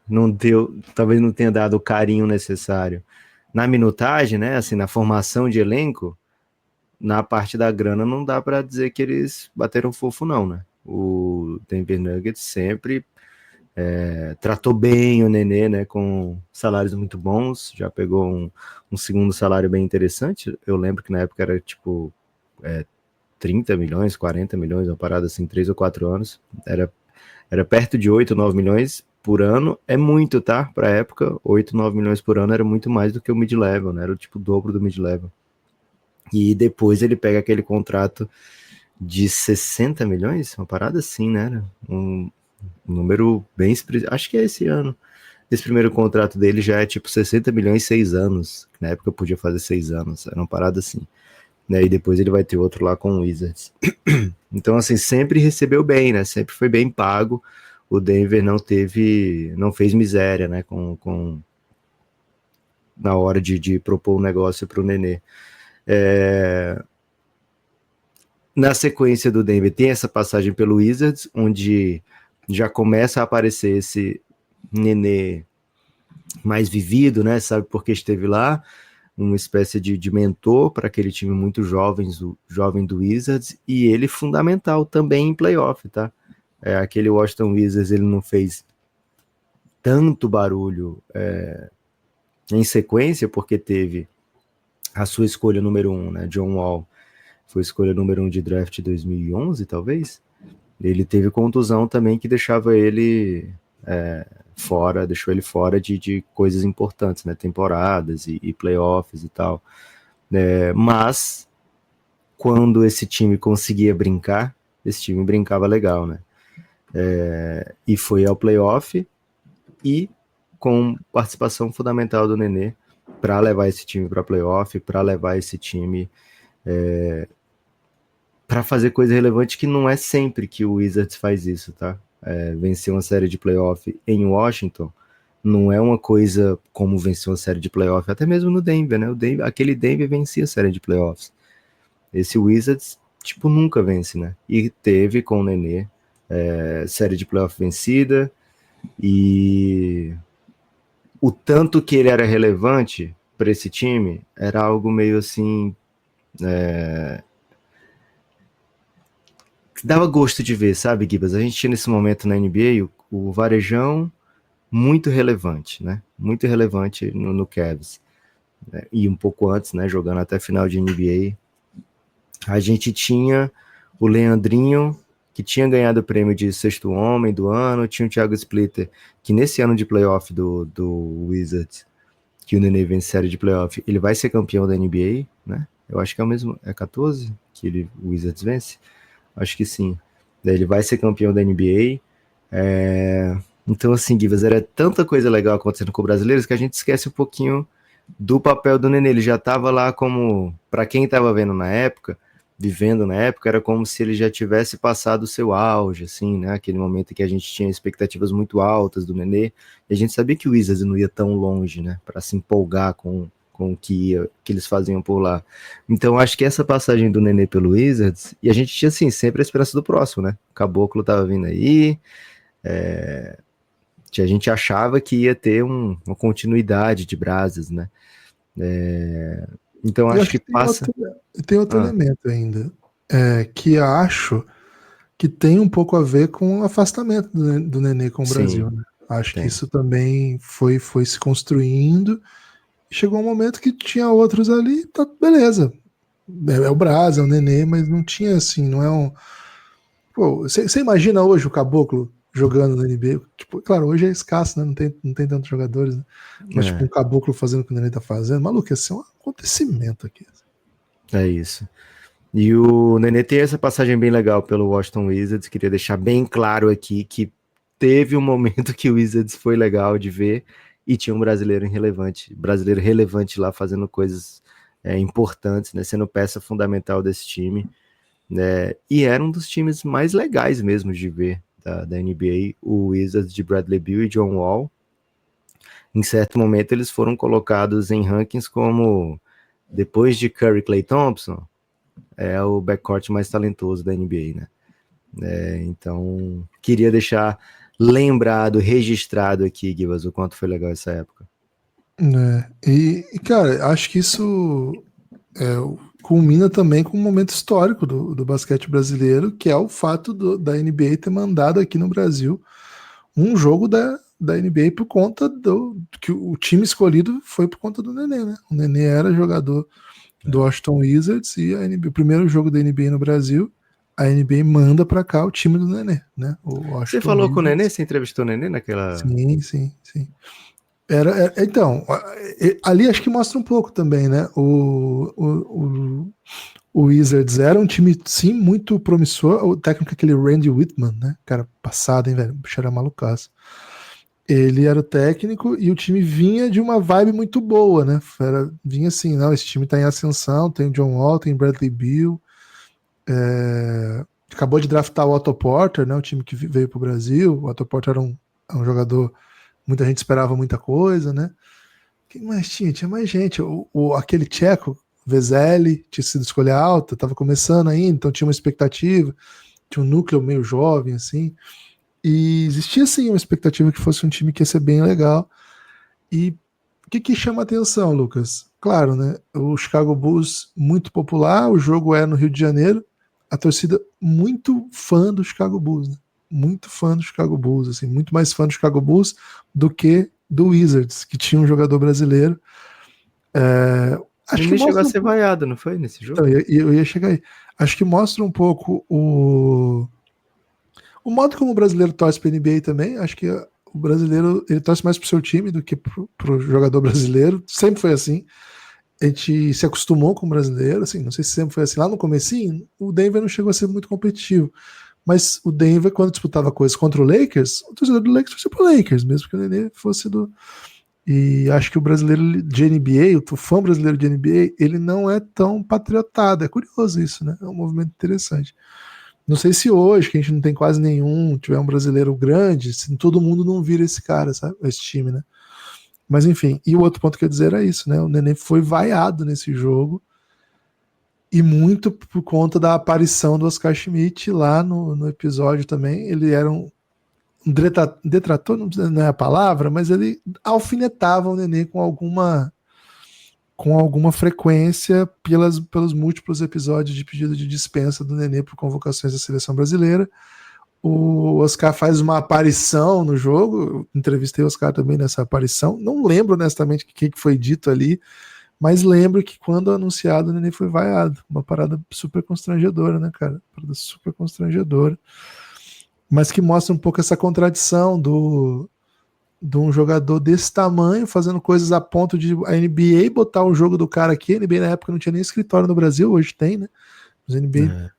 C: talvez não tenha dado o carinho necessário na minutagem, né, assim, na formação de elenco, na parte da grana não dá para dizer que eles bateram fofo não, né? O Denver Nuggets sempre tratou bem o Nenê, né, com salários muito bons, já pegou um segundo salário bem interessante. Eu lembro que na época era tipo 30 milhões, 40 milhões, uma parada assim, 3 ou 4 anos, era perto de 8, 9 milhões por ano, é muito, tá? Pra época, 8, 9 milhões por ano era muito mais do que o mid-level, né? Era o tipo dobro do mid-level. E depois ele pega aquele contrato de 60 milhões, uma parada assim, né? Um número bem... Acho que é esse ano. Esse primeiro contrato dele já é tipo 60 milhões 6 anos. Na época eu podia fazer 6 anos, era uma parada assim. E depois ele vai ter outro lá com o Wizards. Então, assim, sempre recebeu bem, né? Sempre foi bem pago. O Denver não fez miséria, né? Na hora de propor um negócio para o Nenê. Na sequência do Denver tem essa passagem pelo Wizards, onde já começa a aparecer esse Nenê mais vivido, né? Sabe por que esteve lá? Uma espécie de mentor para aquele time muito jovem do Wizards, e ele fundamental também em playoff, tá? Aquele Washington Wizards, ele não fez tanto barulho em sequência, porque teve a sua escolha número 1, né? John Wall foi escolha número 1 de draft 2011, talvez. Ele teve contusão também que deixava ele deixou ele fora de coisas importantes, né? Temporadas e playoffs e tal. Mas quando esse time conseguia brincar, esse time brincava legal, né? E foi ao playoff e com participação fundamental do Nenê para levar esse time para playoff, para levar esse time para fazer coisa relevante, que não é sempre que o Wizards faz isso, tá? Vencer uma série de playoff em Washington não é uma coisa como vencer uma série de playoff, até mesmo no Denver, né? Aquele Denver vencia a série de playoffs. Esse Wizards, tipo, nunca vence, né? E teve com o Nenê série de playoff vencida, e o tanto que ele era relevante para esse time era algo meio assim... dava gosto de ver, sabe, Gibas? A gente tinha nesse momento na NBA o Varejão muito relevante, né? Muito relevante no Cavs. Né? E um pouco antes, né? Jogando até final de NBA. A gente tinha o Leandrinho, que tinha ganhado o prêmio de sexto homem do ano. Tinha o Thiago Splitter, que nesse ano de playoff do Wizards, que o Nenê vence série de playoff, ele vai ser campeão da NBA, né? Eu acho que é o mesmo, 14 que o Wizards vence? Acho que sim. Ele vai ser campeão da NBA. Então, assim, Givas, era tanta coisa legal acontecendo com brasileiros que a gente esquece um pouquinho do papel do Nenê. Ele já estava lá como, para quem estava vivendo na época, era como se ele já tivesse passado o seu auge, assim, né? Aquele momento em que a gente tinha expectativas muito altas do Nenê, e a gente sabia que o Wizards não ia tão longe, né? Para se empolgar com o que eles faziam por lá. Então, acho que essa passagem do Nenê pelo Wizards, e a gente tinha, assim, sempre a esperança do próximo, né? O Caboclo tava vindo aí, A gente achava que ia ter uma continuidade de Brazos, né? Então
B: Eu
C: acho
B: acho
C: que
B: que
C: passa.
B: tem outro
C: Ah,
B: elemento ainda, que acho que tem um pouco a ver com o afastamento do Nenê com o Brasil,
C: sim,
B: né? Acho que
C: tem.
B: isso também foi se construindo. Chegou um momento que tinha outros ali, tá beleza. É o Braz, é o Nenê, mas não tinha assim, não é um. Pô, você imagina hoje o Caboclo jogando no NBA? Tipo, claro, hoje é escasso, né? Não tem tantos jogadores, né? Mas, tipo, um
C: É,
B: Caboclo fazendo o que o Nenê tá fazendo, maluco, ia ser um acontecimento aqui.
C: é isso. E o Nenê tem essa passagem bem legal pelo Washington Wizards. Queria deixar bem claro aqui que teve um momento que o Wizards foi legal de ver e tinha um brasileiro relevante lá fazendo coisas importantes, né, sendo peça fundamental desse time, né, e era um dos times mais legais mesmo de ver da NBA, o Wizards de Bradley Beal e John Wall. Em certo momento eles foram colocados em rankings como, depois de Curry e Klay Thompson, é o backcourt mais talentoso da NBA, né? Então, queria deixar lembrado, registrado aqui, Gibas, o quanto foi legal essa época.
B: Né? Cara, acho que isso é, culmina também com um momento histórico do basquete brasileiro, que é o fato da NBA ter mandado aqui no Brasil um jogo da NBA por conta que o time escolhido foi por conta do Nenê, né? O Nenê era jogador do Washington Wizards e a NBA, o primeiro jogo da NBA no Brasil, a NBA manda pra cá o time do Nenê, né? O
C: Você
B: Washington
C: falou com o Nenê?
B: Wizards.
C: Você entrevistou o Nenê naquela...
B: Sim, sim, sim. Então, ali acho que mostra um pouco também, né? O Wizards era um time, sim, muito promissor. O técnico é aquele Randy Whitman, né? Cara, passado, hein, velho? O bicho era malucaço. Ele era o técnico e o time vinha de uma vibe muito boa, né? Vinha assim, não, esse time tá em ascensão, tem o John Wall, tem o Bradley Beal, acabou de draftar o Otto Porter, né? O time que veio pro Brasil. O Otto Porter era um jogador, muita gente esperava muita coisa, né? Quem mais tinha? Tinha mais gente. Aquele tcheco, Veseli, tinha sido escolha alta, estava começando ainda, então tinha uma expectativa, tinha um núcleo meio jovem, assim. E existia, sim, uma expectativa que fosse um time que ia ser bem legal. E o que chama a atenção, Lucas? Claro, né? O Chicago Bulls, muito popular, o jogo é no Rio de Janeiro, a torcida muito fã do Chicago Bulls, né? Muito fã do Chicago Bulls, assim, muito mais fã do Chicago Bulls do que do Wizards, que tinha um jogador brasileiro. Acho que
C: Ele chegou a
B: mostra um
C: ser
B: pouco.
C: vaiado, não foi, nesse
B: Então,
C: jogo?
B: eu ia chegar aí. Acho que mostra um pouco o modo como o brasileiro torce para a NBA também. Acho que o brasileiro ele torce mais pro seu time do que pro jogador brasileiro. Sempre foi assim. A gente se acostumou com o brasileiro, assim, não sei se sempre foi assim. Lá no comecinho, o Denver não chegou a ser muito competitivo. Mas o Denver, quando disputava coisas contra o Lakers, o torcedor do Lakers torcia pro Lakers, mesmo que o Nenê fosse do. E acho que o brasileiro de NBA, o fã brasileiro de NBA, ele não é tão patriotado. É curioso isso, né? É um movimento interessante. Não sei se hoje, que a gente não tem quase nenhum, tiver um brasileiro grande, se todo mundo não vira esse cara, sabe? Esse time, né? Mas enfim, e o outro ponto que eu ia dizer era isso, né? O Nenê foi vaiado nesse jogo e muito por conta da aparição do Oscar Schmidt lá no episódio também. Ele era um detrator, não é a palavra, mas ele alfinetava o Nenê com alguma frequência pelos múltiplos episódios de pedido de dispensa do Nenê por convocações da seleção brasileira. O Oscar faz uma aparição no jogo, eu entrevistei o Oscar também nessa aparição. Não lembro honestamente o que foi dito ali, mas lembro que quando anunciado o Nenê foi vaiado. Uma parada super constrangedora, né, cara? Uma parada super constrangedora. Mas que mostra um pouco essa contradição de um jogador desse tamanho fazendo coisas a ponto de a NBA botar o jogo do cara aqui. A NBA na época não tinha nem escritório no Brasil, hoje tem, né? Mas a NBA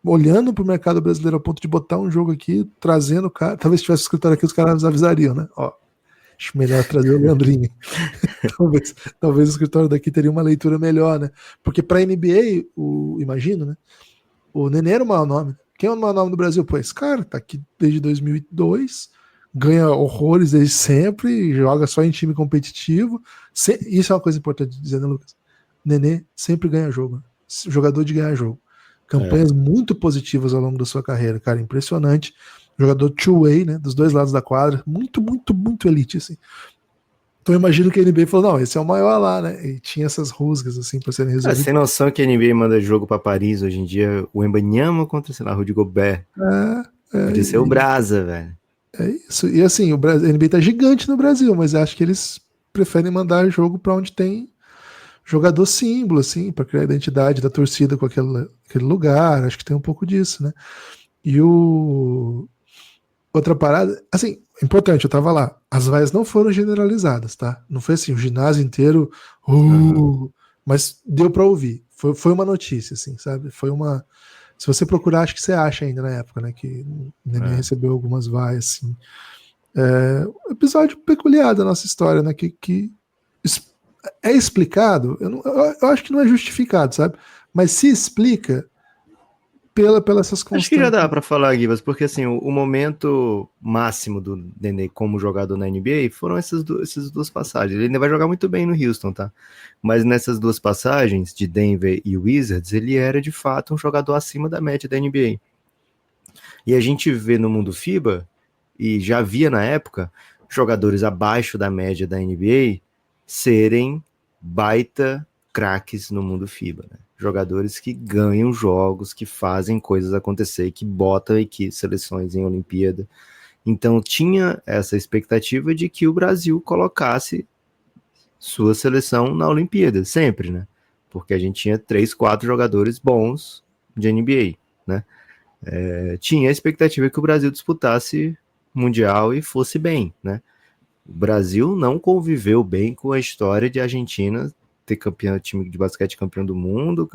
B: olhando pro mercado brasileiro a ponto de botar um jogo aqui, trazendo o cara. Talvez se tivesse escritório aqui, os caras avisariam, né? Ó, acho melhor trazer o Leandrinho. talvez o escritório daqui teria uma leitura melhor, né? Porque pra NBA, imagino, né? O Nenê era o maior nome. Quem é o maior nome do Brasil? Pô, esse cara tá aqui desde 2002, ganha horrores desde sempre, joga só em time competitivo. Isso é uma coisa importante de dizer, né, Lucas? Nenê sempre ganha jogo. Jogador de ganhar jogo. Campanhas muito positivas ao longo da sua carreira, cara, impressionante. Jogador two-way, né? Dos dois lados da quadra. Muito, muito, muito elite, assim. Então eu imagino que a NBA falou, não, esse é o maior lá, né? E tinha essas rusgas, assim, pra serem resolvidas.
C: Sem noção que a NBA manda jogo pra Paris hoje em dia, o Embanyama contra, sei lá, Rudy Gobert. Podia ser o Brasa, velho.
B: É isso. E assim, a NBA tá gigante no Brasil, mas acho que eles preferem mandar jogo pra onde tem jogador símbolo, assim, pra criar a identidade da torcida com aquele lugar. Acho que tem um pouco disso, né? E outra parada, assim, importante, eu tava lá. As vaias não foram generalizadas, tá? Não foi assim, o ginásio inteiro, mas deu pra ouvir. Foi uma notícia, assim, sabe? Foi uma. Se você procurar, acho que você acha ainda na época, né? Que o Nenê recebeu algumas vaias, assim. Um episódio peculiar da nossa história, né? Que é explicado, eu acho que não é justificado, sabe? Mas se explica pelas essas constantes.
C: Acho que já dá pra falar, Gibas, porque assim, o momento máximo do Nenê como jogador na NBA foram essas duas passagens. Ele ainda vai jogar muito bem no Houston, tá? Mas nessas duas passagens, de Denver e Wizards, ele era de fato um jogador acima da média da NBA. E a gente vê no mundo FIBA, e já via na época, jogadores abaixo da média da NBA serem baita craques no mundo FIBA, né? Jogadores que ganham jogos, que fazem coisas acontecer, que botam seleções em Olimpíada. Então tinha essa expectativa de que o Brasil colocasse sua seleção na Olimpíada, sempre, né? Porque a gente tinha 3, 4 jogadores bons de NBA, né? Tinha a expectativa que o Brasil disputasse Mundial e fosse bem, né? O Brasil não conviveu bem com a história de Argentina ter time de basquete campeão do mundo,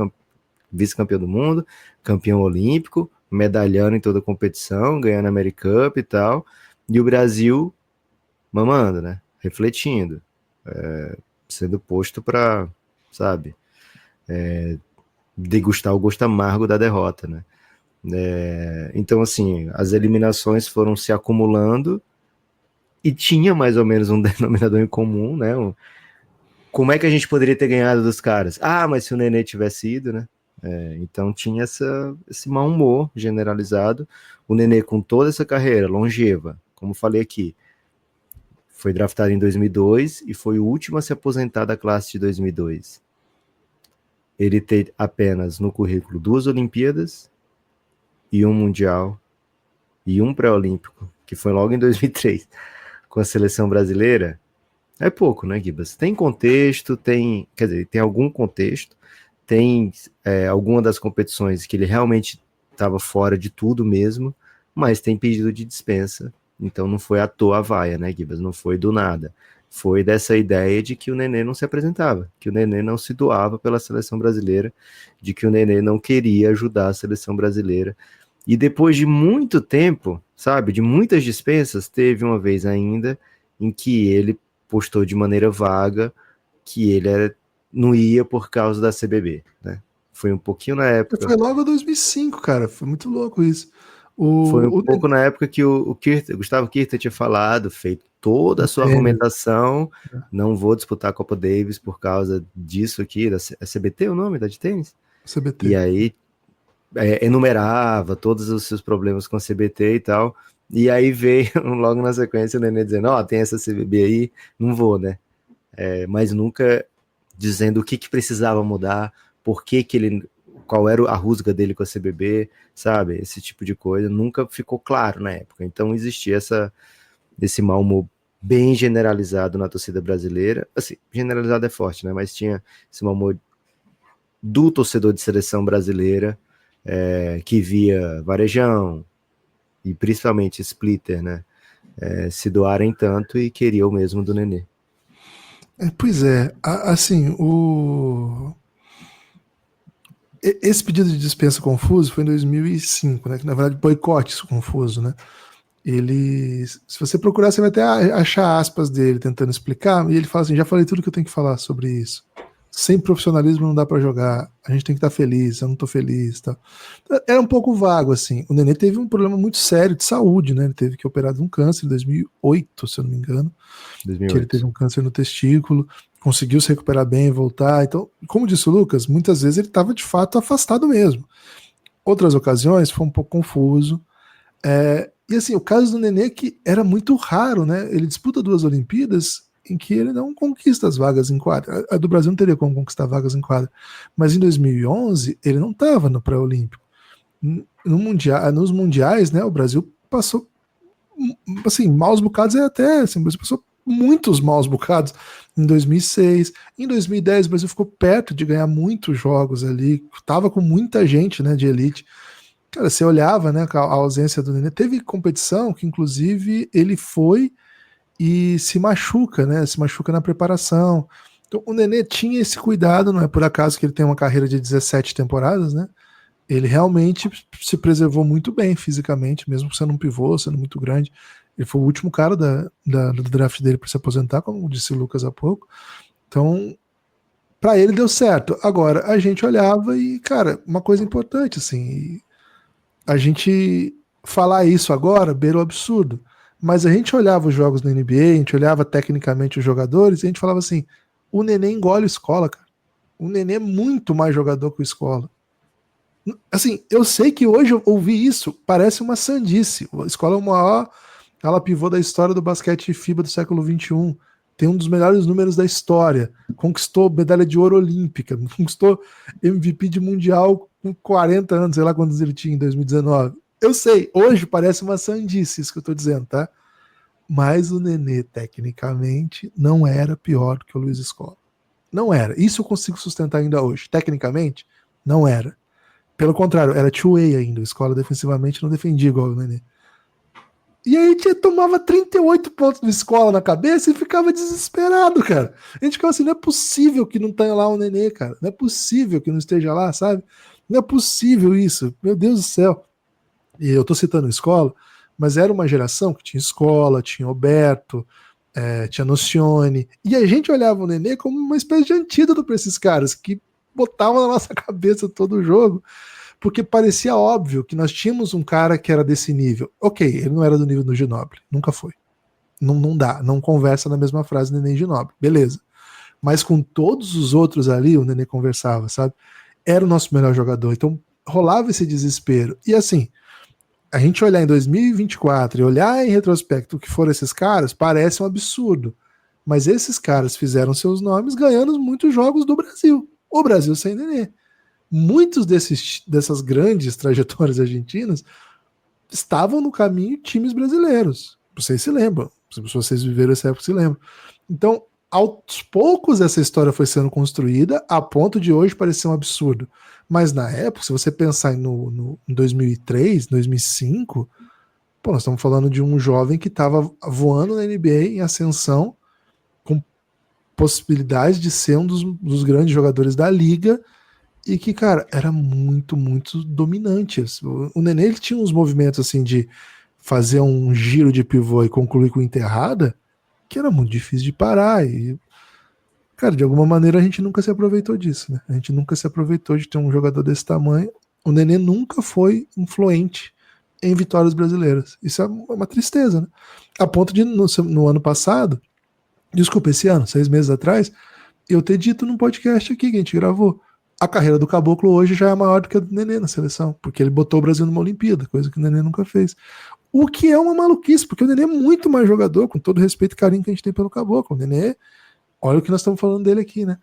C: vice-campeão do mundo, campeão olímpico, medalhando em toda a competição, ganhando a American Cup e tal, e o Brasil mamando, né? Refletindo, sendo posto para, sabe, degustar o gosto amargo da derrota, né? Então, assim, as eliminações foram se acumulando e tinha mais ou menos um denominador em comum, né? Como é que a gente poderia ter ganhado dos caras? Mas se o Nenê tivesse ido, né? Então tinha esse mau humor generalizado. O Nenê, com toda essa carreira longeva, como falei aqui, foi draftado em 2002 e foi o último a se aposentar da classe de 2002. Ele tem apenas no currículo 2 Olimpíadas e um Mundial e um pré-olímpico, que foi logo em 2003, com a seleção brasileira. É pouco, né, Gibas? Tem contexto, tem algum contexto, tem alguma das competições que ele realmente estava fora de tudo mesmo, mas tem pedido de dispensa, então não foi à toa a vaia, né, Gibas? Não foi do nada. Foi dessa ideia de que o Nenê não se apresentava, que o Nenê não se doava pela seleção brasileira, de que o Nenê não queria ajudar a seleção brasileira. E depois de muito tempo, sabe, de muitas dispensas, teve uma vez ainda em que ele postou de maneira vaga que ele não ia por causa da CBB, né? Foi um pouquinho na época.
B: Foi logo em 2005, cara. Foi muito louco isso.
C: Foi um pouco na época que o Gustavo Kirten tinha falado, feito toda a sua argumentação, não vou disputar a Copa Davis por causa disso aqui, da CBT, o nome da de tênis?
B: CBT.
C: E aí enumerava todos os seus problemas com a CBT e tal. E aí veio logo na sequência o Nenê dizendo, tem essa CBB aí, não vou, né? Mas nunca dizendo o que precisava mudar, qual era a rusga dele com a CBB, sabe? Esse tipo de coisa nunca ficou claro na época. Então existia esse mau humor bem generalizado na torcida brasileira. Assim, generalizado é forte, né? Mas tinha esse mau humor do torcedor de seleção brasileira, que via Varejão, e principalmente Splitter, né, se doarem tanto e queria o mesmo do Nenê.
B: Pois é, assim, esse pedido de dispensa confuso foi em 2005, né, que na verdade boicote confuso, né, se você procurar, você vai até achar aspas dele tentando explicar, e ele fala assim, já falei tudo que eu tenho que falar sobre isso. Sem profissionalismo não dá pra jogar, a gente tem que estar feliz, eu não tô feliz, tá? Era um pouco vago, assim. O Nenê teve um problema muito sério de saúde, né? Ele teve que operar de um câncer em 2008, se eu não me engano. 2008. Que ele teve um câncer no testículo, conseguiu se recuperar bem e voltar. Então, como disse o Lucas, muitas vezes ele estava de fato afastado mesmo. Outras ocasiões foi um pouco confuso. E assim, o caso do Nenê que era muito raro, né? Ele disputa 2 Olimpíadas em que ele não conquista as vagas em quadra. A do Brasil não teria como conquistar vagas em quadra. Mas em 2011, ele não estava no pré-olímpico. No mundial, nos mundiais, né, o Brasil passou, assim, maus bocados é até, assim, o Brasil passou muitos maus bocados em 2006. Em 2010, o Brasil ficou perto de ganhar muitos jogos ali, tava com muita gente, né, de elite. Cara, você olhava, né, a ausência do Nenê. Teve competição que, inclusive, ele foi e se machuca, né? Se machuca na preparação. Então, o Nenê tinha esse cuidado, não é por acaso que ele tem uma carreira de 17 temporadas, né? Ele realmente se preservou muito bem fisicamente, mesmo sendo um pivô, sendo muito grande. Ele foi o último cara do draft dele para se aposentar, como disse o Lucas há pouco. Então, para ele deu certo. Agora, a gente olhava e, cara, uma coisa importante, assim, a gente falar isso agora beira o absurdo. Mas a gente olhava os jogos da NBA, a gente olhava tecnicamente os jogadores, e a gente falava assim: o Nenê engole Escola, cara. O Nenê é muito mais jogador que o Escola. Assim, eu sei que hoje eu ouvi isso, parece uma sandice. A Escola é o maior ala pivô da história do basquete FIBA do século XXI. Tem um dos melhores números da história. Conquistou medalha de ouro olímpica. Conquistou MVP de mundial com 40 anos, sei lá quantos ele tinha em 2019. Eu sei, hoje parece uma sandice isso que eu tô dizendo, tá? Mas o Nenê, tecnicamente, não era pior do que o Luiz Escola. Não era. Isso eu consigo sustentar ainda hoje. Tecnicamente, não era. Pelo contrário, era two-way ainda. A Escola defensivamente não defendia igual o Nenê. E aí a gente tomava 38 pontos de Escola na cabeça e ficava desesperado, cara. A gente ficava assim, não é possível que não tenha lá o Nenê, cara. Não é possível que não esteja lá, sabe? Não é possível isso. Meu Deus do céu. E eu tô citando Escola, mas era uma geração que tinha Escola, tinha Roberto, tinha Nocione. E a gente olhava o Nenê como uma espécie de antídoto para esses caras que botavam na nossa cabeça todo o jogo, porque parecia óbvio que nós tínhamos um cara que era desse nível. Ok, ele não era do nível do Ginóbili, nunca foi. Não dá, não conversa na mesma frase Nenê e Ginóbili, beleza. Mas com todos os outros ali, o Nenê conversava, sabe? Era o nosso melhor jogador, então rolava esse desespero. E assim, a gente olhar em 2024 e olhar em retrospecto o que foram esses caras, parece um absurdo. Mas esses caras fizeram seus nomes ganhando muitos jogos do Brasil. O Brasil sem Nenê. Muitos dessas grandes trajetórias argentinas estavam no caminho times brasileiros. Vocês se lembram. Se vocês viveram essa época, se lembram. Então, aos poucos essa história foi sendo construída a ponto de hoje parecer um absurdo. Mas na época, se você pensar em 2003, 2005, pô, nós estamos falando de um jovem que estava voando na NBA em ascensão, com possibilidade de ser um dos grandes jogadores da liga, e que, cara, era muito, muito dominante. O Nenê, ele tinha uns movimentos assim de fazer um giro de pivô e concluir com enterrada, que era muito difícil de parar. E, cara, de alguma maneira a gente nunca se aproveitou disso, né? A gente nunca se aproveitou de ter um jogador desse tamanho. O Nenê nunca foi influente em vitórias brasileiras. Isso é uma tristeza, né? A ponto de, no ano passado, desculpa, esse ano, 6 meses atrás, eu ter dito num podcast aqui que a gente gravou, a carreira do Caboclo hoje já é maior do que a do Nenê na seleção, porque ele botou o Brasil numa Olimpíada, coisa que o Nenê nunca fez. O que é uma maluquice, porque o Nenê é muito mais jogador, com todo o respeito e carinho que a gente tem pelo Caboclo. O Nenê, olha o que nós estamos falando dele aqui, né?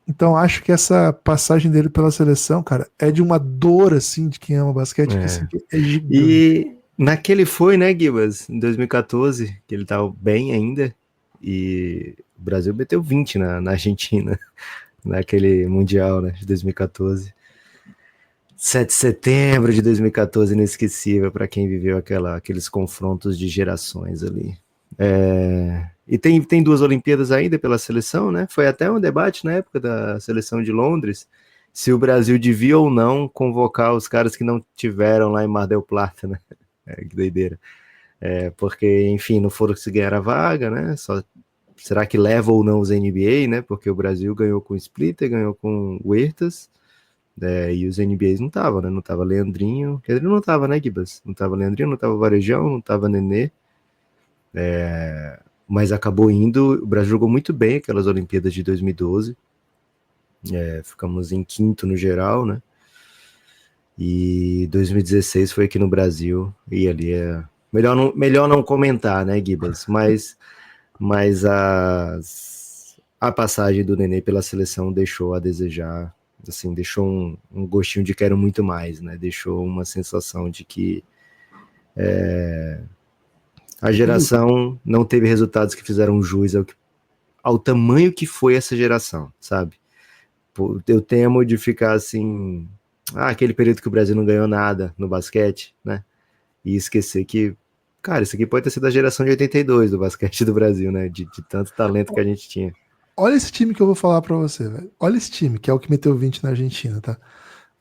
B: Então acho que essa passagem dele pela seleção, cara, é de uma dor, assim, de quem ama basquete, que assim, é gigante.
C: E naquele foi, né, Gibas, em 2014, que ele tava bem ainda, e o Brasil meteu 20 na Argentina, naquele Mundial, né, de 2014. 7 de setembro de 2014, inesquecível para quem viveu aqueles confrontos de gerações ali. E tem 2 Olimpíadas ainda pela seleção, né? Foi até um debate na época da seleção de Londres, se o Brasil devia ou não convocar os caras que não tiveram lá em Mar del Plata, né? Que doideira. Porque, enfim, não foram se ganhar a vaga, né? Será que leva ou não os NBA, né? Porque o Brasil ganhou com o Splitter, ganhou com o Huertas, e os NBAs não estavam, né? Não tava Leandrinho, quer dizer, não tava, né, Gibas? Não tava Leandrinho, não tava Varejão, não tava Nenê, mas acabou indo. O Brasil jogou muito bem aquelas Olimpíadas de 2012, ficamos em 5º no geral, né? E 2016 foi aqui no Brasil, e ali melhor não comentar, né, Gibas? Mas a passagem do Nenê pela seleção deixou a desejar, assim, deixou um gostinho de quero muito mais, né? Deixou uma sensação de que a geração não teve resultados que fizeram jus ao tamanho que foi essa geração, sabe? Eu temo de ficar assim, aquele período que o Brasil não ganhou nada no basquete, né? E esquecer que, cara, isso aqui pode ter sido a geração de 82 do basquete do Brasil, né? De tanto talento que a gente tinha.
B: Olha esse time que eu vou falar pra você, velho. Olha esse time, que é o que meteu 20 na Argentina, tá?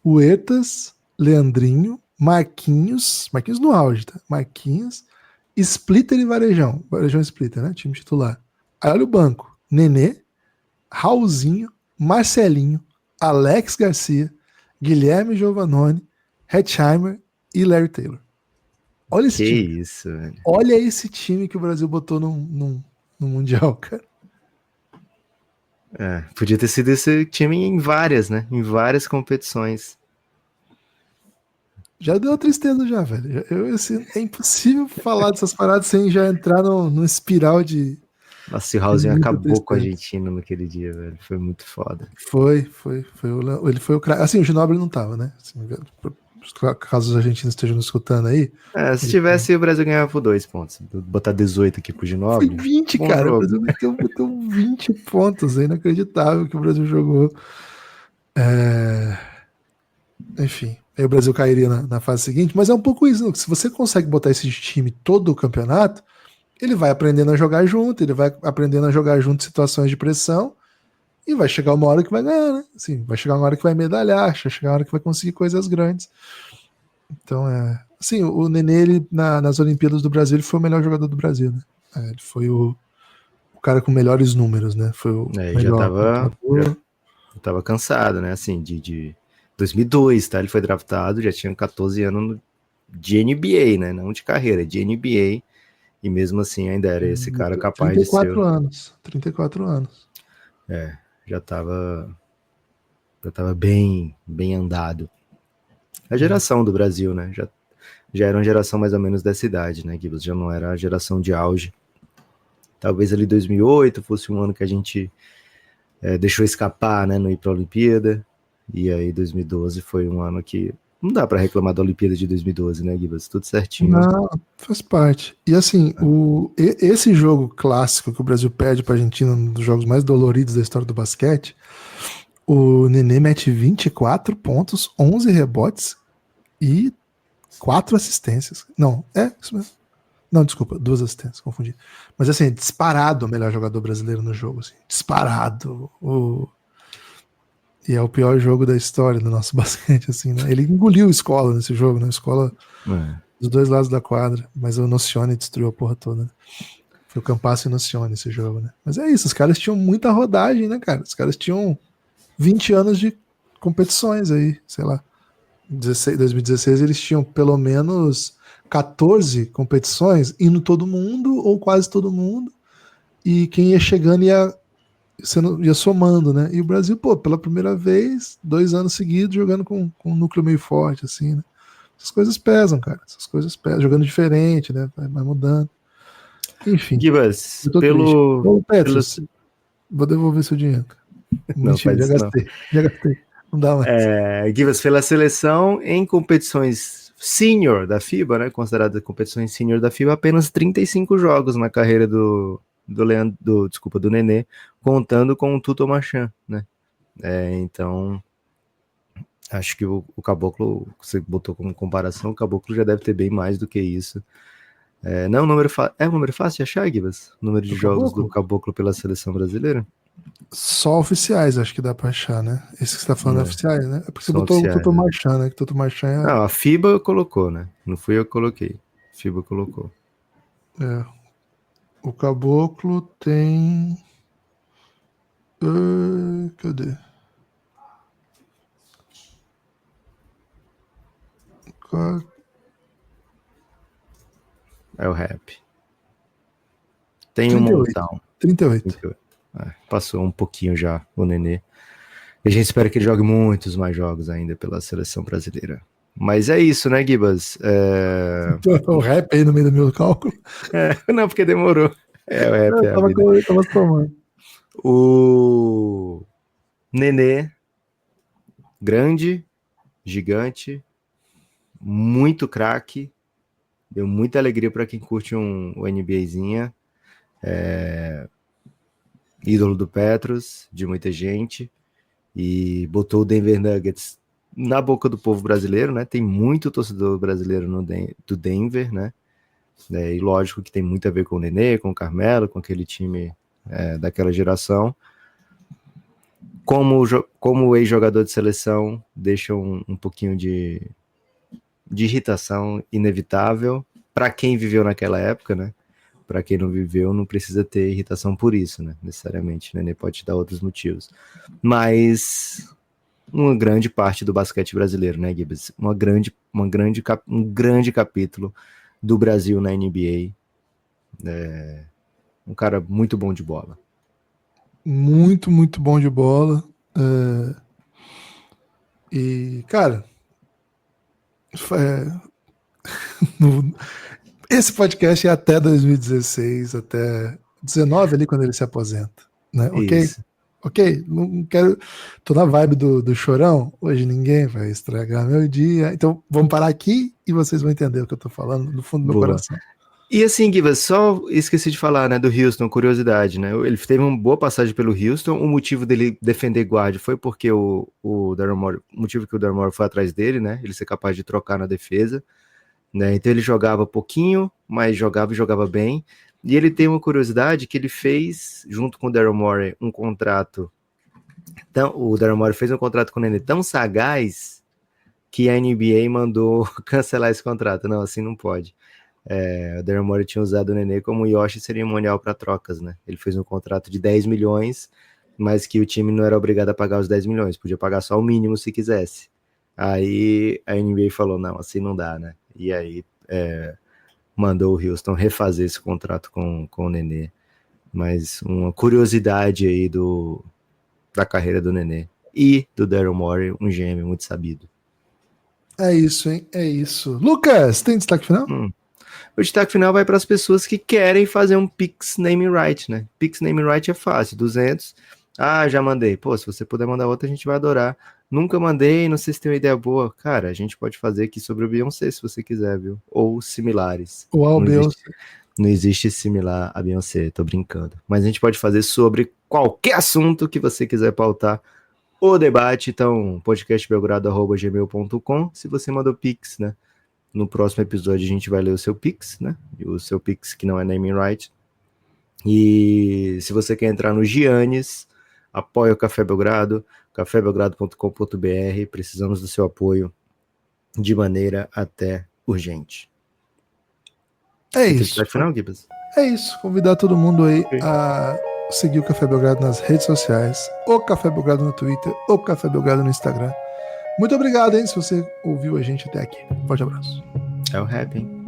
B: Huertas, Leandrinho, Marquinhos no auge, tá? Marquinhos, Splitter e Varejão. Varejão e Splitter, né? Time titular. Aí olha o banco. Nenê, Raulzinho, Marcelinho, Alex Garcia, Guilherme Giovannone, Hetzheimer e Larry Taylor. Olha esse
C: Que
B: time.
C: isso, velho.
B: Olha esse time que o Brasil botou no Mundial, cara.
C: Podia ter sido esse time em várias, né? Em várias competições.
B: Já deu tristeza já, velho. Assim, é impossível falar dessas paradas sem já entrar no espiral de...
C: Nossa, o Raulzinho
B: muita
C: acabou com a
B: tristeza.
C: Argentina naquele dia, velho. Foi muito foda.
B: Ele foi o craque. Assim, o Ginóbili não tava, né? Assim, caso os argentinos estejam nos escutando aí.
C: Se tivesse, o Brasil ganhava por 2 pontos. Botar 18 aqui pro
B: Foi
C: Ginóbili.
B: 20,
C: bom
B: cara.
C: jogo.
B: O Brasil meteu 20 pontos. É inacreditável que o Brasil jogou. Enfim, aí o Brasil cairia na fase seguinte. Mas é um pouco isso. Se você consegue botar esse time todo o campeonato, ele vai aprendendo a jogar junto, ele vai aprendendo a jogar junto em situações de pressão. E vai chegar uma hora que vai ganhar, né? Assim, vai chegar uma hora que vai medalhar, vai chegar uma hora que vai conseguir coisas grandes. Então, assim, o Nenê, ele, nas Olimpíadas do Brasil, ele foi o melhor jogador do Brasil, né? Ele foi o cara com melhores números, né? Foi o melhor
C: já tava cansado, né? Assim, de 2002, tá? Ele foi draftado, já tinha 14 anos de NBA, né? Não de carreira, de NBA. E mesmo assim ainda era esse cara capaz
B: 34
C: de ser...
B: anos. 34 anos.
C: Já tava bem andado. A geração do Brasil, né? Já era uma geração mais ou menos dessa idade, né? Que já não era a geração de auge. Talvez ali 2008 fosse um ano que a gente deixou escapar, né? Não ir para a Olimpíada. E aí 2012 foi um ano que não dá para reclamar da Olimpíada de 2012, né, Gibas? Tudo certinho.
B: Não, faz parte. E assim, esse jogo clássico que o Brasil perde para a Argentina, um dos jogos mais doloridos da história do basquete, o Nenê mete 24 pontos, 11 rebotes e 4 assistências. Não, isso mesmo. Não, desculpa, 2 assistências, confundi. Mas assim, disparado o melhor jogador brasileiro no jogo, assim, disparado. E é o pior jogo da história do nosso basquete, assim, né? Ele engoliu a escola nesse jogo, né? A escola dos dois lados da quadra, mas o Nocione destruiu a porra toda. Né? Foi o Campasso e o Nocione esse jogo, né? Mas é isso, os caras tinham muita rodagem, né, cara? Os caras tinham 20 anos de competições aí, sei lá. 2016 eles tinham pelo menos 14 competições, indo todo mundo, ou quase todo mundo, e quem ia chegando ia somando, né? E o Brasil, pela primeira vez, 2 anos seguidos, jogando com um núcleo meio forte, assim, né? Essas coisas pesam, cara. Essas coisas pesam. Jogando diferente, né? Vai mudando. Enfim.
C: Gibas,
B: Ô, Petros, vou devolver seu dinheiro.
C: Não,
B: mentira, já gastei. Não dá mais.
C: Gibas, pela seleção em competições senior da FIBA, né? Considerada competições senior da FIBA, apenas 35 jogos na carreira do Nenê, contando com o Tuto Marchand, né? Então, acho que o Caboclo, você botou como comparação, o Caboclo já deve ter bem mais do que isso. Não, um número fácil de achar, Gibas? O número de jogos do Caboclo pela seleção brasileira?
B: Só oficiais, acho que dá pra achar, né? Esse que você tá falando é oficiais, né? É porque você botou
C: oficiais,
B: o Tuto Marchand, né? Que Tuto Marchand
C: Não, a FIBA colocou, né? Não fui eu que coloquei. A FIBA colocou.
B: O Caboclo tem... cadê?
C: É o rap. Tem 38. Um montão.
B: 38.
C: Passou um pouquinho já o Nenê. E a gente espera que ele jogue muitos mais jogos ainda pela seleção brasileira. Mas é isso, né, Gibas?
B: O rap aí no meio do meu cálculo.
C: Não, porque demorou. O rap é a vida.
B: Eu tava tomando.
C: O Nenê, grande, gigante, muito craque, deu muita alegria para quem curte o NBAzinha. Ídolo do Petros, de muita gente, e botou o Denver Nuggets na boca do povo brasileiro, né? Tem muito torcedor brasileiro do Denver, né? E lógico que tem muito a ver com o Nenê, com o Carmelo, com aquele time daquela geração. Como ex-jogador de seleção, deixa um pouquinho de irritação inevitável para quem viveu naquela época, né? Para quem não viveu, não precisa ter irritação por isso, né? Necessariamente, né? Nem pode dar outros motivos. Mas uma grande parte do basquete brasileiro, né, Gibbs? Um grande capítulo do Brasil na NBA. Um cara muito bom de bola.
B: Muito, muito bom de bola. E, cara, esse podcast é até 2016, até 19 ali quando ele se aposenta, né?
C: Isso.
B: Ok, não quero. Tô na vibe do chorão. Hoje ninguém vai estragar meu dia. Então vamos parar aqui e vocês vão entender o que eu tô falando no fundo do meu coração.
C: E assim, Gibas, só esqueci de falar, né, do Houston, curiosidade, né? Ele teve uma boa passagem pelo Houston. O motivo dele defender guarda foi porque o Daryl Morey, o motivo que o Daryl Morey foi atrás dele, né? Ele ser capaz de trocar na defesa, né? Então ele jogava pouquinho, mas jogava e jogava bem. E ele tem uma curiosidade que ele fez, junto com o Daryl Morey, um contrato. Então, o Daryl Morey fez um contrato com o Nenê tão sagaz que a NBA mandou cancelar esse contrato. Não, assim não pode. O Daryl Morey tinha usado o Nenê como Yoshi cerimonial para trocas, né? Ele fez um contrato de 10 milhões, mas que o time não era obrigado a pagar os 10 milhões, podia pagar só o mínimo se quisesse. Aí a NBA falou, não, assim não dá, né? E aí mandou o Houston refazer esse contrato com o Nenê. Mas uma curiosidade aí da carreira do Nenê e do Daryl Morey, um gêmeo muito sabido.
B: É isso, hein? É isso. Lucas, tem destaque final?
C: O destaque final vai para as pessoas que querem fazer um Pix Name Right, né? Pix Name Right é fácil, 200. Já mandei. Pô, se você puder mandar outra, a gente vai adorar. Nunca mandei, não sei se tem uma ideia boa. Cara, a gente pode fazer aqui sobre o Beyoncé, se você quiser, viu? Ou similares.
B: Uau, Beyoncé.
C: Não existe similar a Beyoncé, tô brincando. Mas a gente pode fazer sobre qualquer assunto que você quiser pautar o debate. Então, podcastbelgrado@gmail.com. Se você mandou Pix, né? No próximo episódio a gente vai ler o seu Pix, né? O seu Pix que não é naming right. E se você quer entrar no Giannis, apoia o Café Belgrado, cafébelgrado.com.br. Precisamos do seu apoio de maneira até urgente.
B: É isso.
C: Final, Gibbs?
B: É isso. Convidar todo mundo aí a seguir o Café Belgrado nas redes sociais, o Café Belgrado no Twitter, o Café Belgrado no Instagram. Muito obrigado, hein, se você ouviu a gente até aqui. Forte abraço.
C: É o rap, hein?